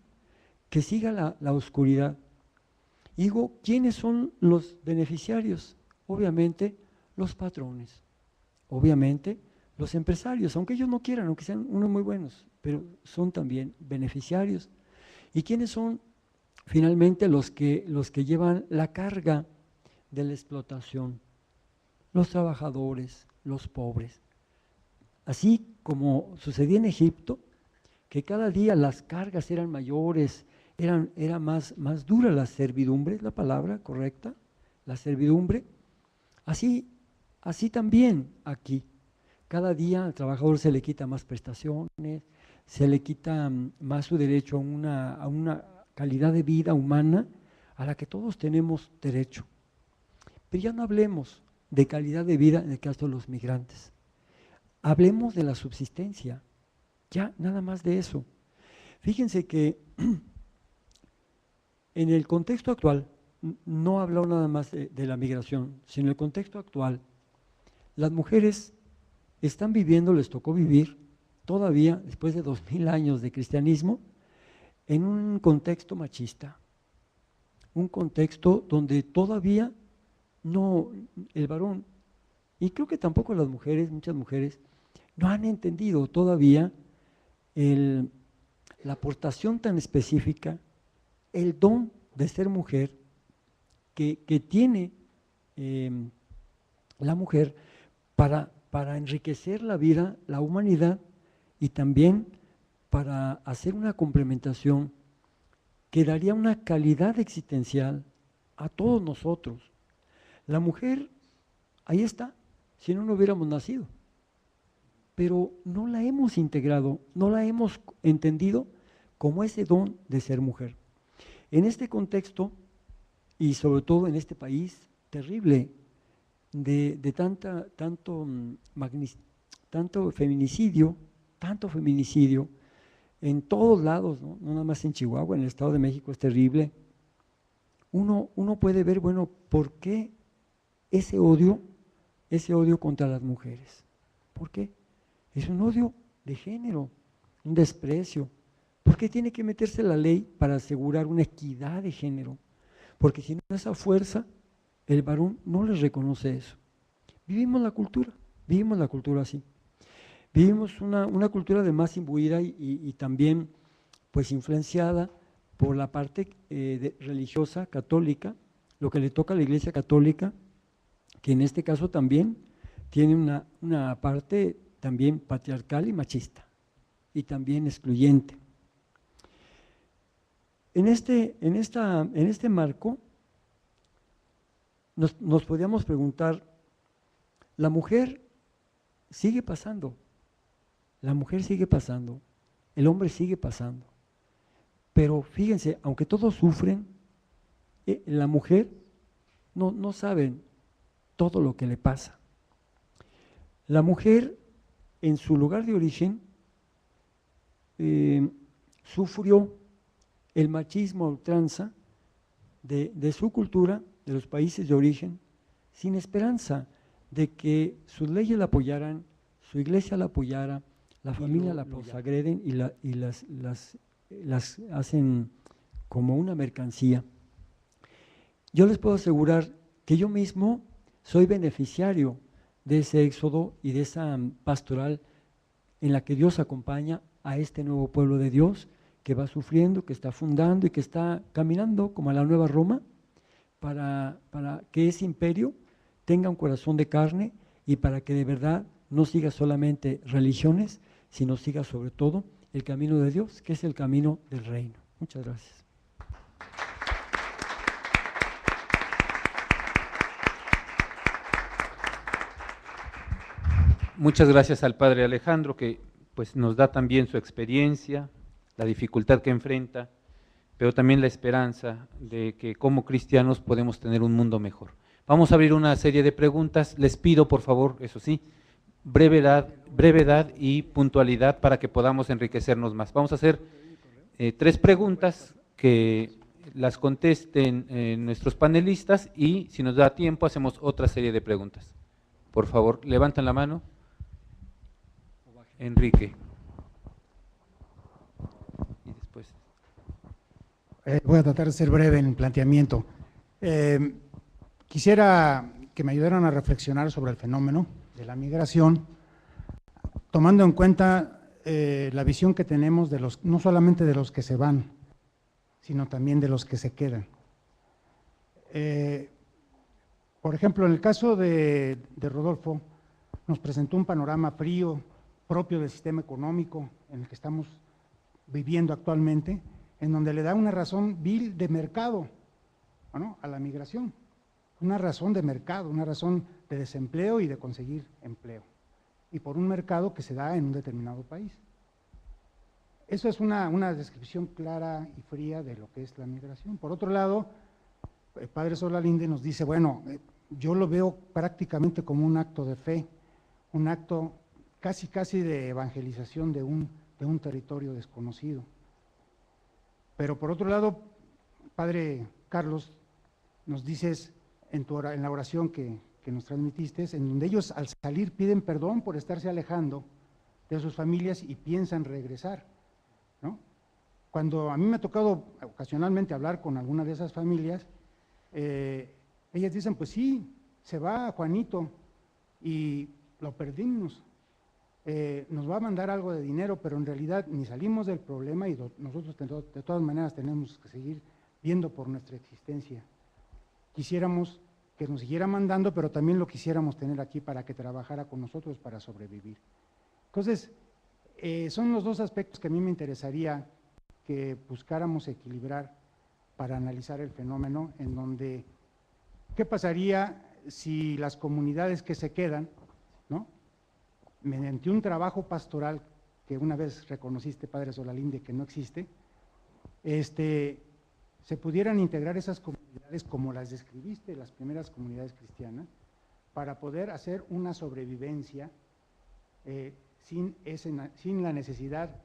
que siga la oscuridad. Digo, ¿quiénes son los beneficiarios? Obviamente los patrones, obviamente los empresarios, aunque ellos no quieran, aunque sean unos muy buenos, pero son también beneficiarios. ¿Y quiénes son finalmente los que llevan la carga de la explotación? Los trabajadores, los pobres. Así como sucedía en Egipto, que cada día las cargas eran mayores, era más dura la servidumbre, es la palabra correcta, la servidumbre. Así también aquí, cada día al trabajador se le quita más prestaciones, se le quita más su derecho a una calidad de vida humana a la que todos tenemos derecho. Pero ya no hablemos de calidad de vida en el caso de los migrantes. Hablemos de la subsistencia, ya nada más de eso. Fíjense que en el contexto actual, no hablo nada más de la migración, sino en el contexto actual, las mujeres están viviendo, les tocó vivir todavía, después de 2000 años de cristianismo, en un contexto machista, un contexto donde todavía no, el varón, y creo que tampoco las mujeres, muchas mujeres, no han entendido todavía la aportación tan específica, el don de ser mujer que tiene la mujer para enriquecer la vida, la humanidad, y también para hacer una complementación que daría una calidad existencial a todos nosotros. La mujer, ahí está, si no, no hubiéramos nacido, pero no la hemos integrado, no la hemos entendido como ese don de ser mujer. En este contexto, y sobre todo en este país terrible, de tanto feminicidio, en todos lados, no nada más en Chihuahua, en el Estado de México es terrible. Uno puede ver, bueno, ¿por qué ese odio contra las mujeres? ¿Por qué? Es un odio de género, un desprecio. ¿Por qué tiene que meterse la ley para asegurar una equidad de género? Porque si no, esa fuerza, el varón no les reconoce eso. Vivimos la cultura así. Vivimos una cultura de más imbuida y también pues influenciada por la parte religiosa católica, lo que le toca a la Iglesia Católica, que en este caso también tiene una parte también patriarcal y machista, y también excluyente. En este marco nos podríamos preguntar, la mujer sigue pasando, el hombre sigue pasando, pero fíjense, aunque todos sufren, la mujer no saben todo lo que le pasa. La mujer en su lugar de origen sufrió el machismo a ultranza de su cultura, de los países de origen, sin esperanza de que sus leyes la apoyaran, su iglesia la apoyara, la familia los agreden y las hacen como una mercancía. Yo les puedo asegurar que yo mismo soy beneficiario de ese éxodo y de esa pastoral en la que Dios acompaña a este nuevo pueblo de Dios que va sufriendo, que está fundando y que está caminando como a la nueva Roma para que ese imperio tenga un corazón de carne y para que de verdad no siga solamente religiones, sino siga sobre todo el camino de Dios, que es el camino del reino. Muchas gracias. Muchas gracias al padre Alejandro, que pues nos da también su experiencia, la dificultad que enfrenta, pero también la esperanza de que como cristianos podemos tener un mundo mejor. Vamos a abrir una serie de preguntas, les pido por favor, eso sí, brevedad y puntualidad para que podamos enriquecernos más. Vamos a hacer 3 preguntas que las contesten nuestros panelistas y si nos da tiempo hacemos otra serie de preguntas. Por favor, levantan la mano. Enrique. Y después. Voy a tratar de ser breve en el planteamiento. Quisiera que me ayudaran a reflexionar sobre el fenómeno de la migración, tomando en cuenta la visión que tenemos de los, no solamente de los que se van, sino también de los que se quedan. Por ejemplo, en el caso de Rodolfo, nos presentó un panorama frío, propio del sistema económico en el que estamos viviendo actualmente, en donde le da una razón vil de mercado, ¿no?, a la migración, una razón de mercado, una razón de desempleo y de conseguir empleo, y por un mercado que se da en un determinado país. Eso es una descripción clara y fría de lo que es la migración. Por otro lado, el padre Solalinde nos dice, bueno, yo lo veo prácticamente como un acto de fe, un acto casi de evangelización de un territorio desconocido. Pero por otro lado, padre Carlos, nos dices en la oración que nos transmitiste, en donde ellos al salir piden perdón por estarse alejando de sus familias y piensan regresar, ¿no? Cuando a mí me ha tocado ocasionalmente hablar con alguna de esas familias, ellas dicen, pues sí, se va Juanito y lo perdimos, nos va a mandar algo de dinero, pero en realidad ni salimos del problema y nosotros de todas maneras tenemos que seguir viendo por nuestra existencia. Quisiéramos que nos siguiera mandando, pero también lo quisiéramos tener aquí para que trabajara con nosotros para sobrevivir. Entonces, son los dos aspectos que a mí me interesaría que buscáramos equilibrar para analizar el fenómeno, en donde, ¿qué pasaría si las comunidades que se quedan, ¿no?, mediante un trabajo pastoral que una vez reconociste, padre Solalinde, que no existe, se pudieran integrar esas comunidades como las describiste, las primeras comunidades cristianas, para poder hacer una sobrevivencia sin la necesidad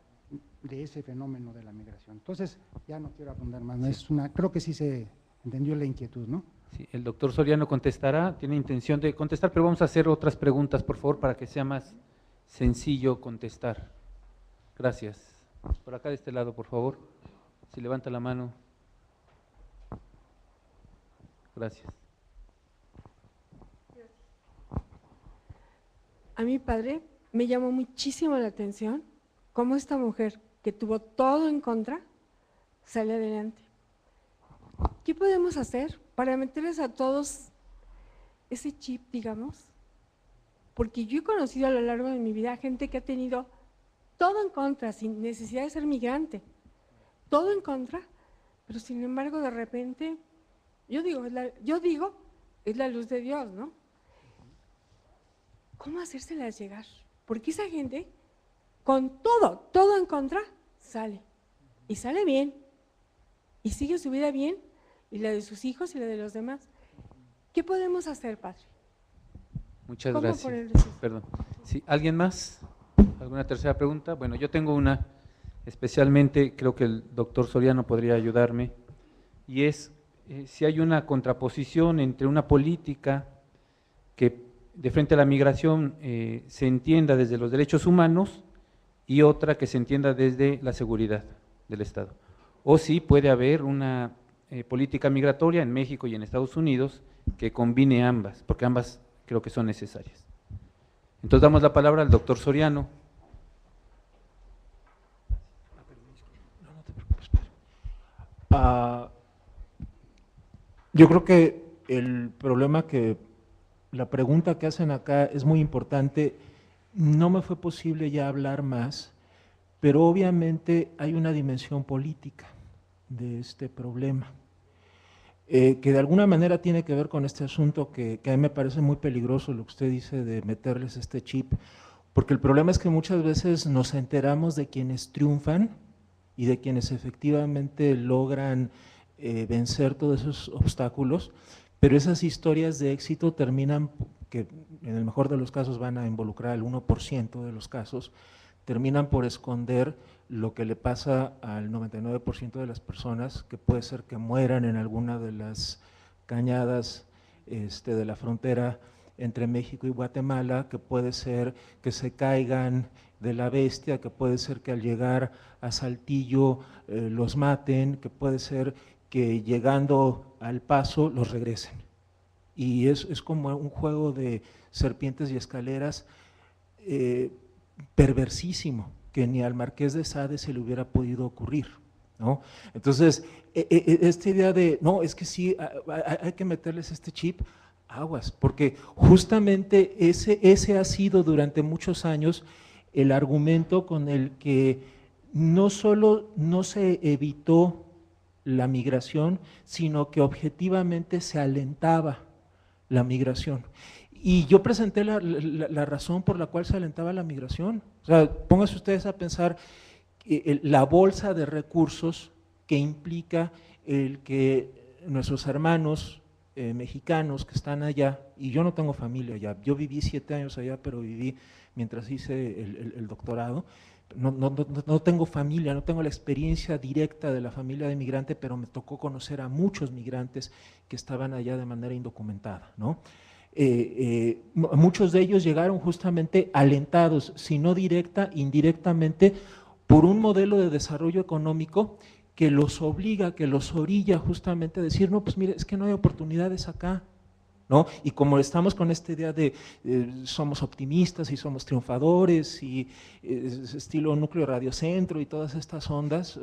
de ese fenómeno de la migración? Entonces, ya no quiero abundar más, ¿no? Sí. Creo que sí se entendió la inquietud, ¿no? Sí, el doctor Soriano contestará, tiene intención de contestar, pero vamos a hacer otras preguntas, por favor, para que sea más sencillo contestar. Gracias. Por acá de este lado, por favor, si levanta la mano. Gracias. A mi padre me llamó muchísimo la atención cómo esta mujer que tuvo todo en contra sale adelante. ¿Qué podemos hacer para meterles a todos ese chip, digamos? Porque yo he conocido a lo largo de mi vida gente que ha tenido todo en contra, sin necesidad de ser migrante, todo en contra, pero sin embargo de repente, yo digo, es la luz de Dios, ¿no? ¿Cómo hacérselas llegar? Porque esa gente, con todo en contra, sale, y sale bien, y sigue su vida bien, y la de sus hijos y la de los demás. ¿Qué podemos hacer, padre? Muchas ¿Cómo gracias. ponerles eso? Perdón. ¿Sí? ¿Alguien más? ¿Alguna tercera pregunta? Bueno, yo tengo una, especialmente creo que el doctor Soriano podría ayudarme, y es si hay una contraposición entre una política que de frente a la migración se entienda desde los derechos humanos y otra que se entienda desde la seguridad del Estado. O si puede haber una política migratoria en México y en Estados Unidos que combine ambas, porque ambas creo que son necesarias. Entonces damos la palabra al doctor Soriano. Yo creo que la pregunta que hacen acá es muy importante. No me fue posible ya hablar más, pero obviamente hay una dimensión política de este problema, que de alguna manera tiene que ver con este asunto que a mí me parece muy peligroso lo que usted dice de meterles este chip, porque el problema es que muchas veces nos enteramos de quienes triunfan y de quienes efectivamente logran vencer todos esos obstáculos, pero esas historias de éxito terminan, que en el mejor de los casos van a involucrar al 1% de los casos, terminan por esconder lo que le pasa al 99% de las personas, que puede ser que mueran en alguna de las cañadas de la frontera entre México y Guatemala, que puede ser que se caigan de la bestia, que puede ser que al llegar a Saltillo los maten, que puede ser que llegando al Paso los regresen. Y es como un juego de serpientes y escaleras perversísimo, que ni al Marqués de Sade se le hubiera podido ocurrir, ¿no? Entonces, esta idea de, no, es que sí, hay que meterles este chip, aguas, porque justamente ese ha sido durante muchos años el argumento con el que no solo no se evitó la migración, sino que objetivamente se alentaba la migración. Y yo presenté la razón por la cual se alentaba la migración. O sea, pónganse ustedes a pensar la bolsa de recursos que implica el que nuestros hermanos mexicanos que están allá, y yo no tengo familia allá, yo viví 7 años allá, pero viví mientras hice el doctorado, no tengo familia, no tengo la experiencia directa de la familia de migrante, pero me tocó conocer a muchos migrantes que estaban allá de manera indocumentada, ¿no? Muchos de ellos llegaron justamente alentados, si no directa, indirectamente, por un modelo de desarrollo económico que los obliga, que los orilla justamente a decir, no, pues mire, es que no hay oportunidades acá, ¿no? Y como estamos con esta idea de somos optimistas y somos triunfadores y estilo núcleo radiocentro y todas estas ondas,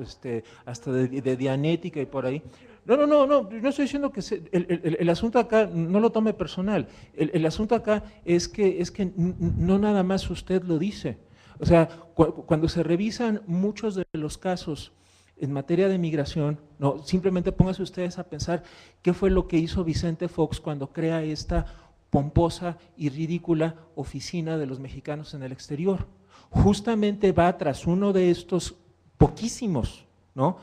hasta de Dianética y por ahí. No estoy diciendo que el asunto acá, no lo tome personal, el asunto acá es que no nada más usted lo dice. O sea, cuando se revisan muchos de los casos en materia de migración, no, simplemente pónganse ustedes a pensar qué fue lo que hizo Vicente Fox cuando crea esta pomposa y ridícula oficina de los mexicanos en el exterior. Justamente va tras uno de estos poquísimos, ¿no?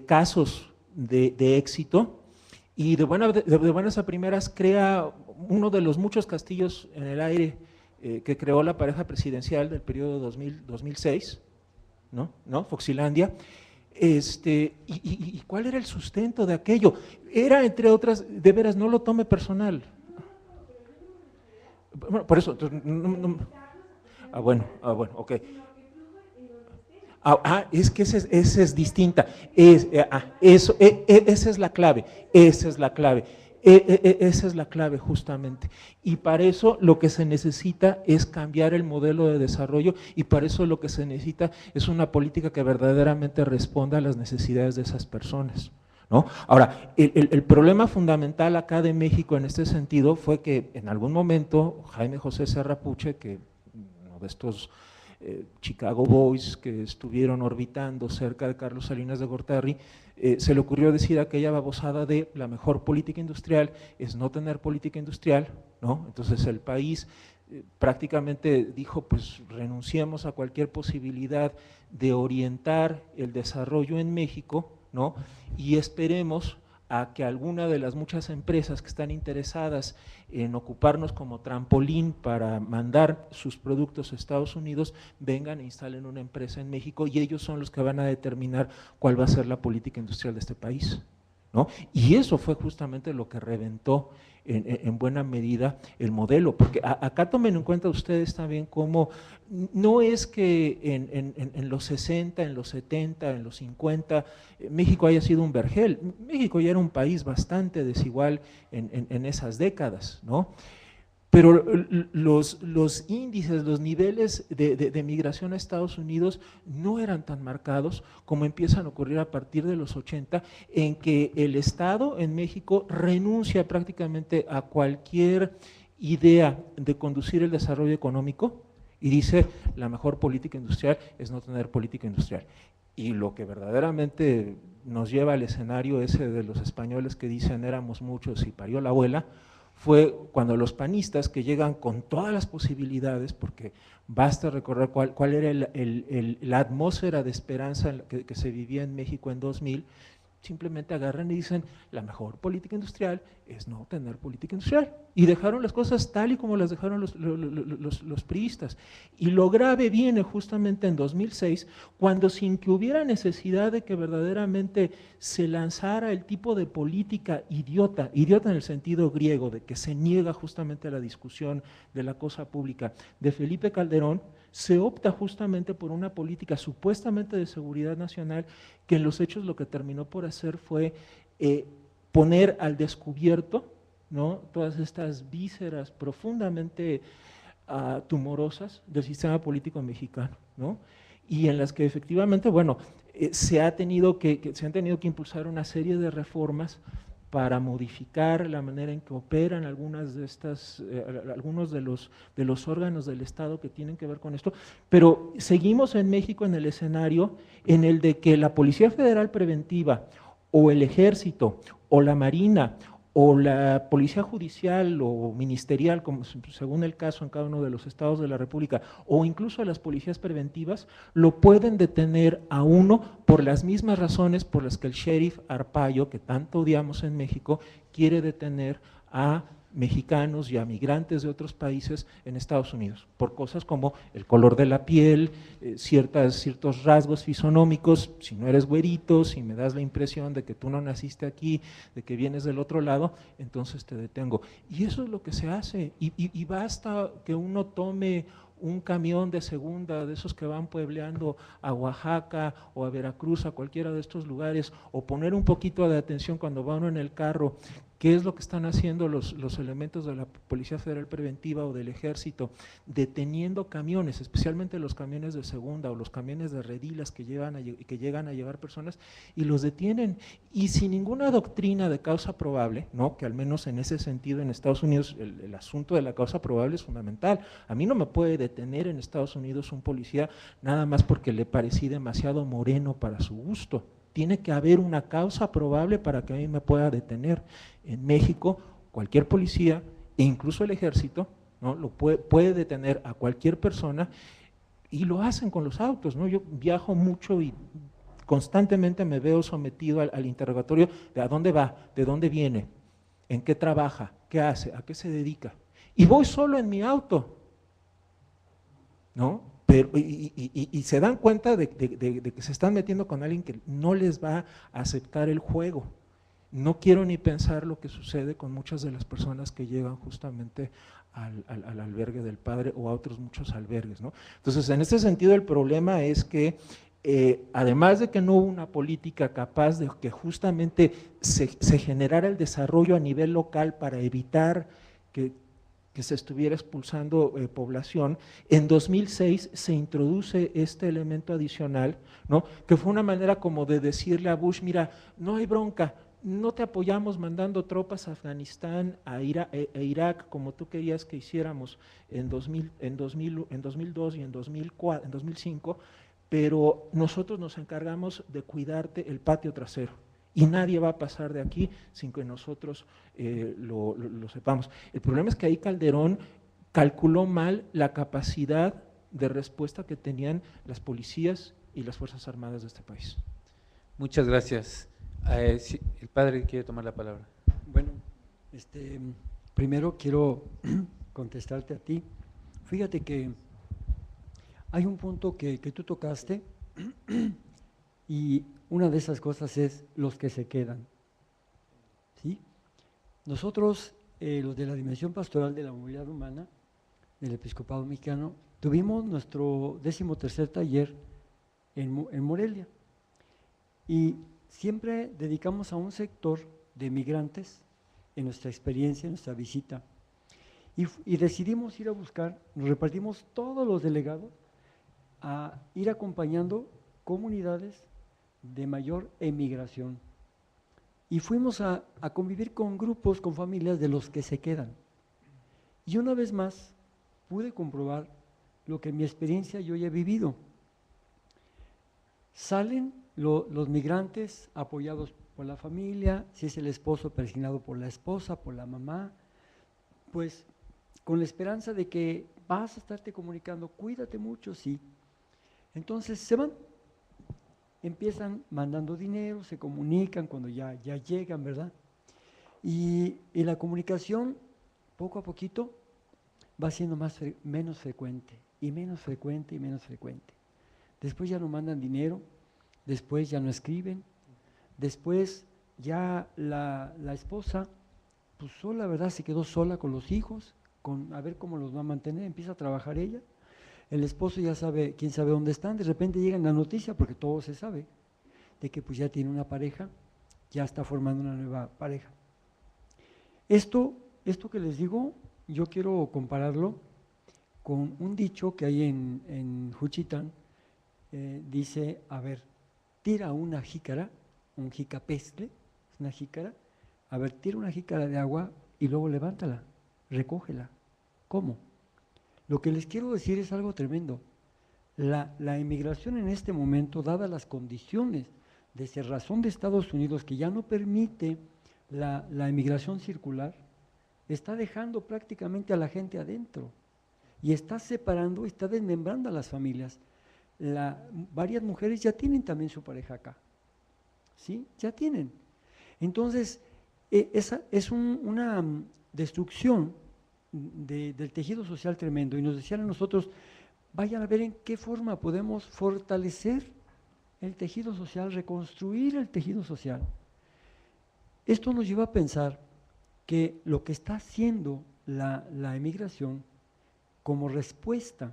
Casos de éxito, y de buenas a primeras crea uno de los muchos castillos en el aire que creó la pareja presidencial del periodo 2006, ¿no? Foxilandia. ¿Y cuál era el sustento de aquello? Era, entre otras, de veras, no lo tome personal. Bueno, por eso, entonces, bueno, ok. Es que esa es distinta. Esa es la clave, esa es la clave. Esa es la clave justamente, y para eso lo que se necesita es cambiar el modelo de desarrollo, y para eso lo que se necesita es una política que verdaderamente responda a las necesidades de esas personas, ¿no? Ahora, el problema fundamental acá de México en este sentido fue que en algún momento Jaime José Serra Puche, que uno de estos Chicago Boys que estuvieron orbitando cerca de Carlos Salinas de Gortari, se le ocurrió decir aquella babosada de la mejor política industrial es no tener política industrial, ¿no? Entonces el país prácticamente dijo, pues renunciemos a cualquier posibilidad de orientar el desarrollo en México, ¿no? Y esperemos a que alguna de las muchas empresas que están interesadas en ocuparnos como trampolín para mandar sus productos a Estados Unidos, vengan e instalen una empresa en México, y ellos son los que van a determinar cuál va a ser la política industrial de este país, ¿no? Y eso fue justamente lo que reventó en buena medida el modelo, porque acá tomen en cuenta ustedes también cómo no es que en los 60, en los 70, en los 50, México haya sido un vergel. México ya era un país bastante desigual en esas décadas, ¿no? Pero los índices, los niveles de migración a Estados Unidos no eran tan marcados como empiezan a ocurrir a partir de los 80, en que el Estado en México renuncia prácticamente a cualquier idea de conducir el desarrollo económico y dice la mejor política industrial es no tener política industrial. Y lo que verdaderamente nos lleva al escenario ese de los españoles que dicen éramos muchos y parió la abuela, fue cuando los panistas, que llegan con todas las posibilidades, porque basta recordar cuál era la atmósfera de esperanza que se vivía en México en 2000, simplemente agarran y dicen, la mejor política industrial es no tener política industrial. Y dejaron las cosas tal y como las dejaron los priistas. Y lo grave viene justamente en 2006, cuando sin que hubiera necesidad de que verdaderamente se lanzara el tipo de política idiota en el sentido griego, de que se niega justamente a la discusión de la cosa pública, de Felipe Calderón, se opta justamente por una política supuestamente de seguridad nacional que en los hechos lo que terminó por hacer fue poner al descubierto, ¿no?, todas estas vísceras profundamente tumorosas del sistema político mexicano, ¿no?, y en las que efectivamente, bueno, se han tenido que impulsar una serie de reformas para modificar la manera en que operan algunos de los órganos del Estado que tienen que ver con esto, pero seguimos en México en el escenario en el de que la Policía Federal Preventiva o el Ejército o la Marina o la Policía Judicial o Ministerial, como según el caso en cada uno de los estados de la República, o incluso las policías preventivas, lo pueden detener a uno por las mismas razones por las que el sheriff Arpaio, que tanto odiamos en México, quiere detener a mexicanos y a migrantes de otros países en Estados Unidos, por cosas como el color de la piel, ciertos rasgos fisonómicos, si no eres güerito, si me das la impresión de que tú no naciste aquí, de que vienes del otro lado, entonces te detengo. Y eso es lo que se hace, y basta que uno tome un camión de segunda, de esos que van puebleando a Oaxaca o a Veracruz, a cualquiera de estos lugares, o poner un poquito de atención cuando va uno en el carro, qué es lo que están haciendo los elementos de la Policía Federal Preventiva o del Ejército, deteniendo camiones, especialmente los camiones de segunda o los camiones de redilas que llegan a llevar personas, y los detienen, y sin ninguna doctrina de causa probable, ¿no?, que al menos en ese sentido en Estados Unidos el asunto de la causa probable es fundamental. A mí no me puede detener en Estados Unidos un policía nada más porque le parecí demasiado moreno para su gusto. Tiene que haber una causa probable para que a mí me pueda detener. En México, cualquier policía e incluso el Ejército, ¿no?, lo puede detener a cualquier persona, y lo hacen con los autos, ¿no? Yo viajo mucho y constantemente me veo sometido al interrogatorio de a dónde va, de dónde viene, en qué trabaja, qué hace, a qué se dedica. Y voy solo en mi auto, ¿no? Pero, y se dan cuenta de que se están metiendo con alguien que no les va a aceptar el juego. No quiero ni pensar lo que sucede con muchas de las personas que llegan justamente al albergue del padre o a otros muchos albergues, ¿no? Entonces, en este sentido, el problema es que además de que no hubo una política capaz de que justamente se generara el desarrollo a nivel local para evitar que se estuviera expulsando población, en 2006 se introduce este elemento adicional, ¿no?, que fue una manera como de decirle a Bush, mira, no hay bronca, no te apoyamos mandando tropas a Afganistán, a Irak, como tú querías que hiciéramos en 2002 y en 2005, pero nosotros nos encargamos de cuidarte el patio trasero. Y nadie va a pasar de aquí sin que nosotros lo sepamos. El problema es que ahí Calderón calculó mal la capacidad de respuesta que tenían las policías y las Fuerzas Armadas de este país. Muchas gracias. Sí, el padre quiere tomar la palabra. Bueno, primero quiero contestarte a ti. Fíjate que hay un punto que tú tocaste y una de esas cosas es los que se quedan, ¿sí? Nosotros, los de la Dimensión Pastoral de la Movilidad Humana, del Episcopado Mexicano, tuvimos nuestro 13º taller en Morelia y siempre dedicamos a un sector de migrantes en nuestra experiencia, en nuestra visita, y decidimos ir a buscar, nos repartimos todos los delegados a ir acompañando comunidades de mayor emigración y fuimos a convivir con grupos, con familias de los que se quedan. Y una vez más pude comprobar lo que en mi experiencia yo ya he vivido. Salen los migrantes apoyados por la familia, si es el esposo persignado por la esposa, por la mamá, pues con la esperanza de que vas a estarte comunicando, cuídate mucho, sí. Entonces se van. empiezan mandando dinero, se comunican cuando ya llegan, ¿verdad? Y la comunicación, poco a poquito, va siendo menos frecuente, y menos frecuente, y menos frecuente. Después ya no mandan dinero, después ya no escriben, después ya la esposa, pues sola, ¿verdad? Se quedó sola con los hijos, a ver cómo los va a mantener, empieza a trabajar ella. El esposo ya sabe, quién sabe dónde están, de repente llega la noticia, porque todo se sabe, de que pues ya tiene una pareja, ya está formando una nueva pareja. Esto que les digo, yo quiero compararlo con un dicho que hay en Juchitán, dice, a ver, tira una jícara, un jicapestle, una jícara, a ver, tira una jícara de agua y luego levántala, recógela. ¿Cómo? Lo que les quiero decir es algo tremendo. La emigración en este momento, dadas las condiciones de cerrazón de Estados Unidos, que ya no permite la emigración circular, está dejando prácticamente a la gente adentro y está separando, está desmembrando a las familias. Varias mujeres ya tienen también su pareja acá, ¿sí? Ya tienen. Entonces, esa es una destrucción del tejido social tremendo, y nos decían a nosotros, vayan a ver en qué forma podemos fortalecer el tejido social, reconstruir el tejido social. Esto nos lleva a pensar que lo que está haciendo la emigración como respuesta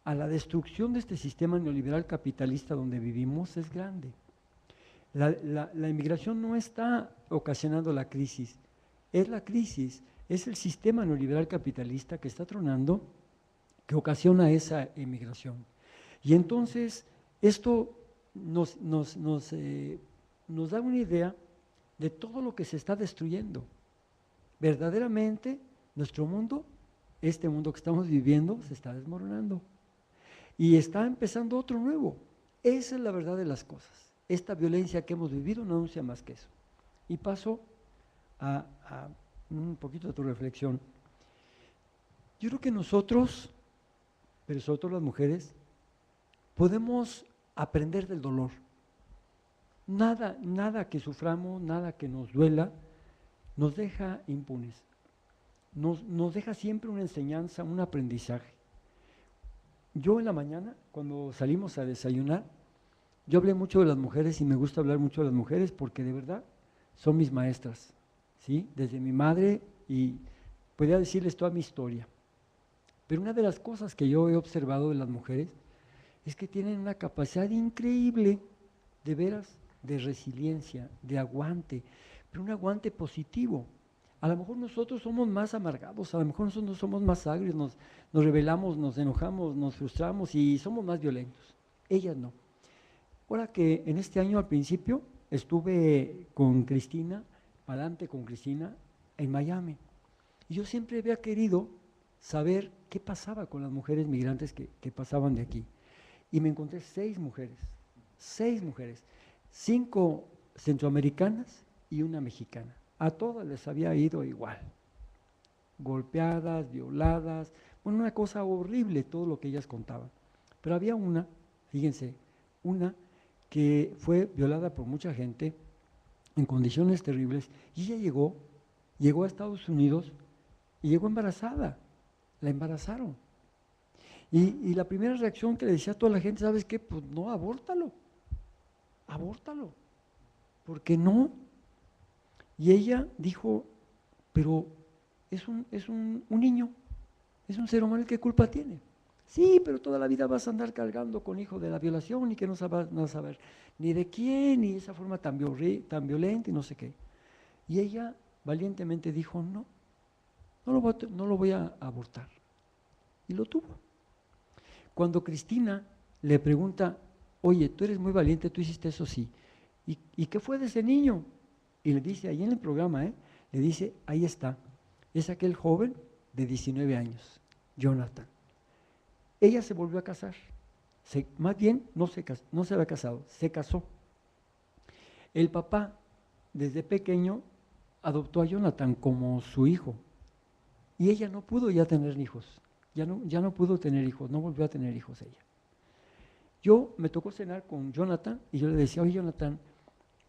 a la destrucción de este sistema neoliberal capitalista donde vivimos es grande. La emigración no está ocasionando la crisis, es el sistema neoliberal capitalista que está tronando, que ocasiona esa emigración. Y entonces esto nos da una idea de todo lo que se está destruyendo. Verdaderamente nuestro mundo, este mundo que estamos viviendo, se está desmoronando y está empezando otro nuevo. Esa es la verdad de las cosas. Esta violencia que hemos vivido no anuncia más que eso. Y paso a un poquito de tu reflexión. Yo creo que nosotros, pero sobre todo las mujeres, podemos aprender del dolor. Nada que suframos, nada que nos duela, nos deja impunes. Nos deja siempre una enseñanza, un aprendizaje. Yo en la mañana, cuando salimos a desayunar, yo hablé mucho de las mujeres y me gusta hablar mucho de las mujeres porque de verdad son mis maestras, ¿sí? Desde mi madre, y podría decirles toda mi historia. Pero una de las cosas que yo he observado de las mujeres es que tienen una capacidad increíble, de veras, de resiliencia, de aguante, pero un aguante positivo. A lo mejor nosotros somos más amargados, a lo mejor nosotros somos más agrios, nos rebelamos, nos enojamos, nos frustramos y somos más violentos. Ellas no. Ahora que en este año al principio estuve con Cristina, para adelante con Cristina, en Miami. Y yo siempre había querido saber qué pasaba con las mujeres migrantes que pasaban de aquí. Y me encontré 6 mujeres, 5 centroamericanas y una mexicana. A todas les había ido igual, golpeadas, violadas, bueno, una cosa horrible todo lo que ellas contaban. Pero había una, fíjense, una que fue violada por mucha gente en condiciones terribles, y ella llegó a Estados Unidos y llegó embarazada, la embarazaron. Y la primera reacción que le decía a toda la gente, ¿sabes qué? Pues no, abórtalo, ¿por qué no? Y ella dijo, pero es un niño, es un ser humano, ¿qué culpa tiene? Sí, pero toda la vida vas a andar cargando con hijo de la violación y que no vas a saber ni de quién, ni esa forma tan violenta y no sé qué. Y ella valientemente dijo, no lo voy a abortar. Y lo tuvo. Cuando Cristina le pregunta, oye, tú eres muy valiente, tú hiciste eso, sí. ¿Y qué fue de ese niño? Y le dice, ahí en el programa, le dice, ahí está, es aquel joven de 19 años, Jonathan. Ella se volvió a casar, más bien no se había casado, se casó. El papá, desde pequeño, adoptó a Jonathan como su hijo, y ella no pudo ya tener hijos, ya no pudo tener hijos, no volvió a tener hijos ella. Yo me tocó cenar con Jonathan y yo le decía, oye Jonathan,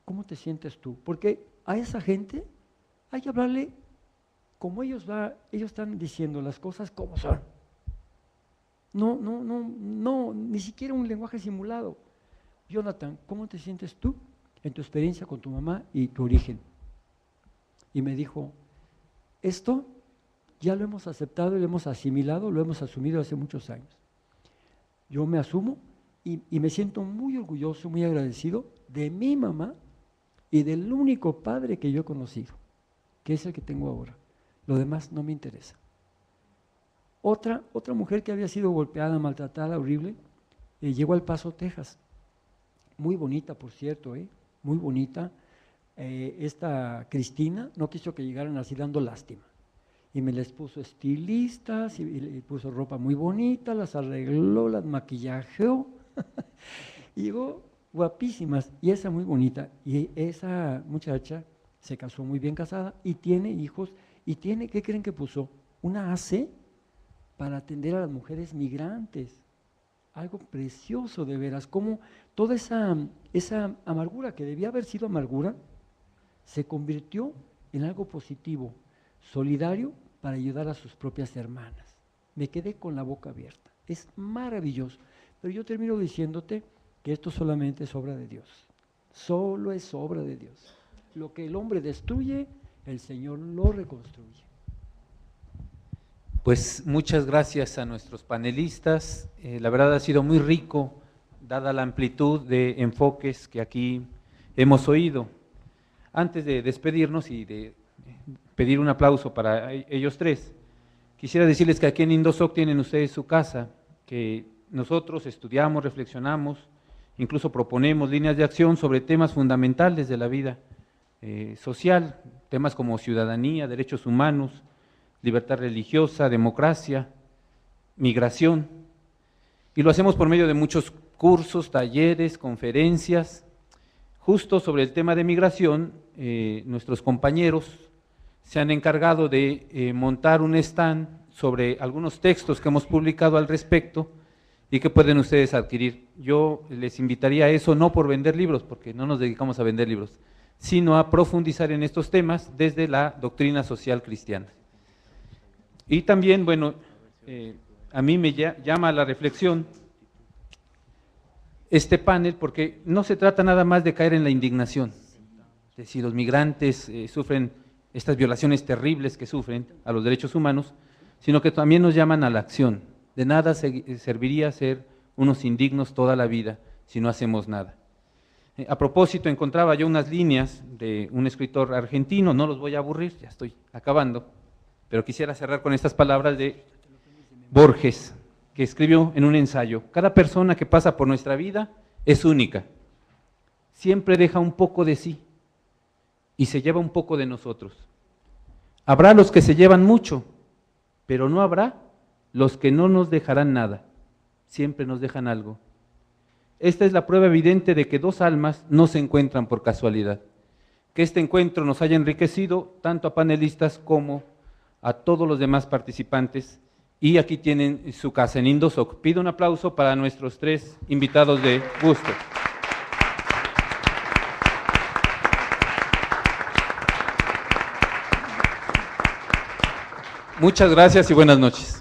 ¿cómo te sientes tú? Porque a esa gente hay que hablarle como ellos están diciendo las cosas como son. No, ni siquiera un lenguaje simulado. Jonathan, ¿cómo te sientes tú en tu experiencia con tu mamá y tu origen? Y me dijo, esto ya lo hemos aceptado y lo hemos asimilado, lo hemos asumido hace muchos años. Yo me asumo y me siento muy orgulloso, muy agradecido de mi mamá y del único padre que yo he conocido, que es el que tengo ahora. Lo demás no me interesa. Otra mujer que había sido golpeada, maltratada, horrible, llegó al Paso, Texas. Muy bonita, por cierto, muy bonita. Esta Cristina no quiso que llegaran así dando lástima. Y me les puso estilistas, y le puso ropa muy bonita, las arregló, las maquillajeó. Y llegó guapísimas, y esa muy bonita. Y esa muchacha se casó muy bien casada y tiene hijos, y tiene, ¿qué creen que puso? Una AC para atender a las mujeres migrantes. Algo precioso de veras, como toda esa amargura que debía haber sido amargura, se convirtió en algo positivo, solidario para ayudar a sus propias hermanas. Me quedé con la boca abierta, es maravilloso, pero yo termino diciéndote que esto solamente es obra de Dios, solo es obra de Dios. Lo que el hombre destruye, el Señor lo reconstruye. Pues muchas gracias a nuestros panelistas, la verdad ha sido muy rico, dada la amplitud de enfoques que aquí hemos oído. Antes de despedirnos y de pedir un aplauso para ellos tres, quisiera decirles que aquí en Indosoc tienen ustedes su casa, que nosotros estudiamos, reflexionamos, incluso proponemos líneas de acción sobre temas fundamentales de la vida social, temas como ciudadanía, derechos humanos, libertad religiosa, democracia, migración, y lo hacemos por medio de muchos cursos, talleres, conferencias. Justo sobre el tema de migración, nuestros compañeros se han encargado de montar un stand sobre algunos textos que hemos publicado al respecto y que pueden ustedes adquirir. Yo les invitaría a eso, no por vender libros, porque no nos dedicamos a vender libros, sino a profundizar en estos temas desde la doctrina social cristiana. Y también, bueno, a mí me llama a la reflexión este panel, porque no se trata nada más de caer en la indignación, es decir, los migrantes sufren estas violaciones terribles que sufren a los derechos humanos, sino que también nos llaman a la acción. De nada serviría ser unos indignos toda la vida si no hacemos nada. A propósito, encontraba yo unas líneas de un escritor argentino, no los voy a aburrir, ya estoy acabando, pero quisiera cerrar con estas palabras de Borges, que escribió en un ensayo: cada persona que pasa por nuestra vida es única, siempre deja un poco de sí y se lleva un poco de nosotros. Habrá los que se llevan mucho, pero no habrá los que no nos dejarán nada, siempre nos dejan algo. Esta es la prueba evidente de que dos almas no se encuentran por casualidad, que este encuentro nos haya enriquecido tanto a panelistas como a todos los demás participantes, y aquí tienen su casa en Indosoc. Pido un aplauso para nuestros tres invitados de gusto. Muchas gracias y buenas noches.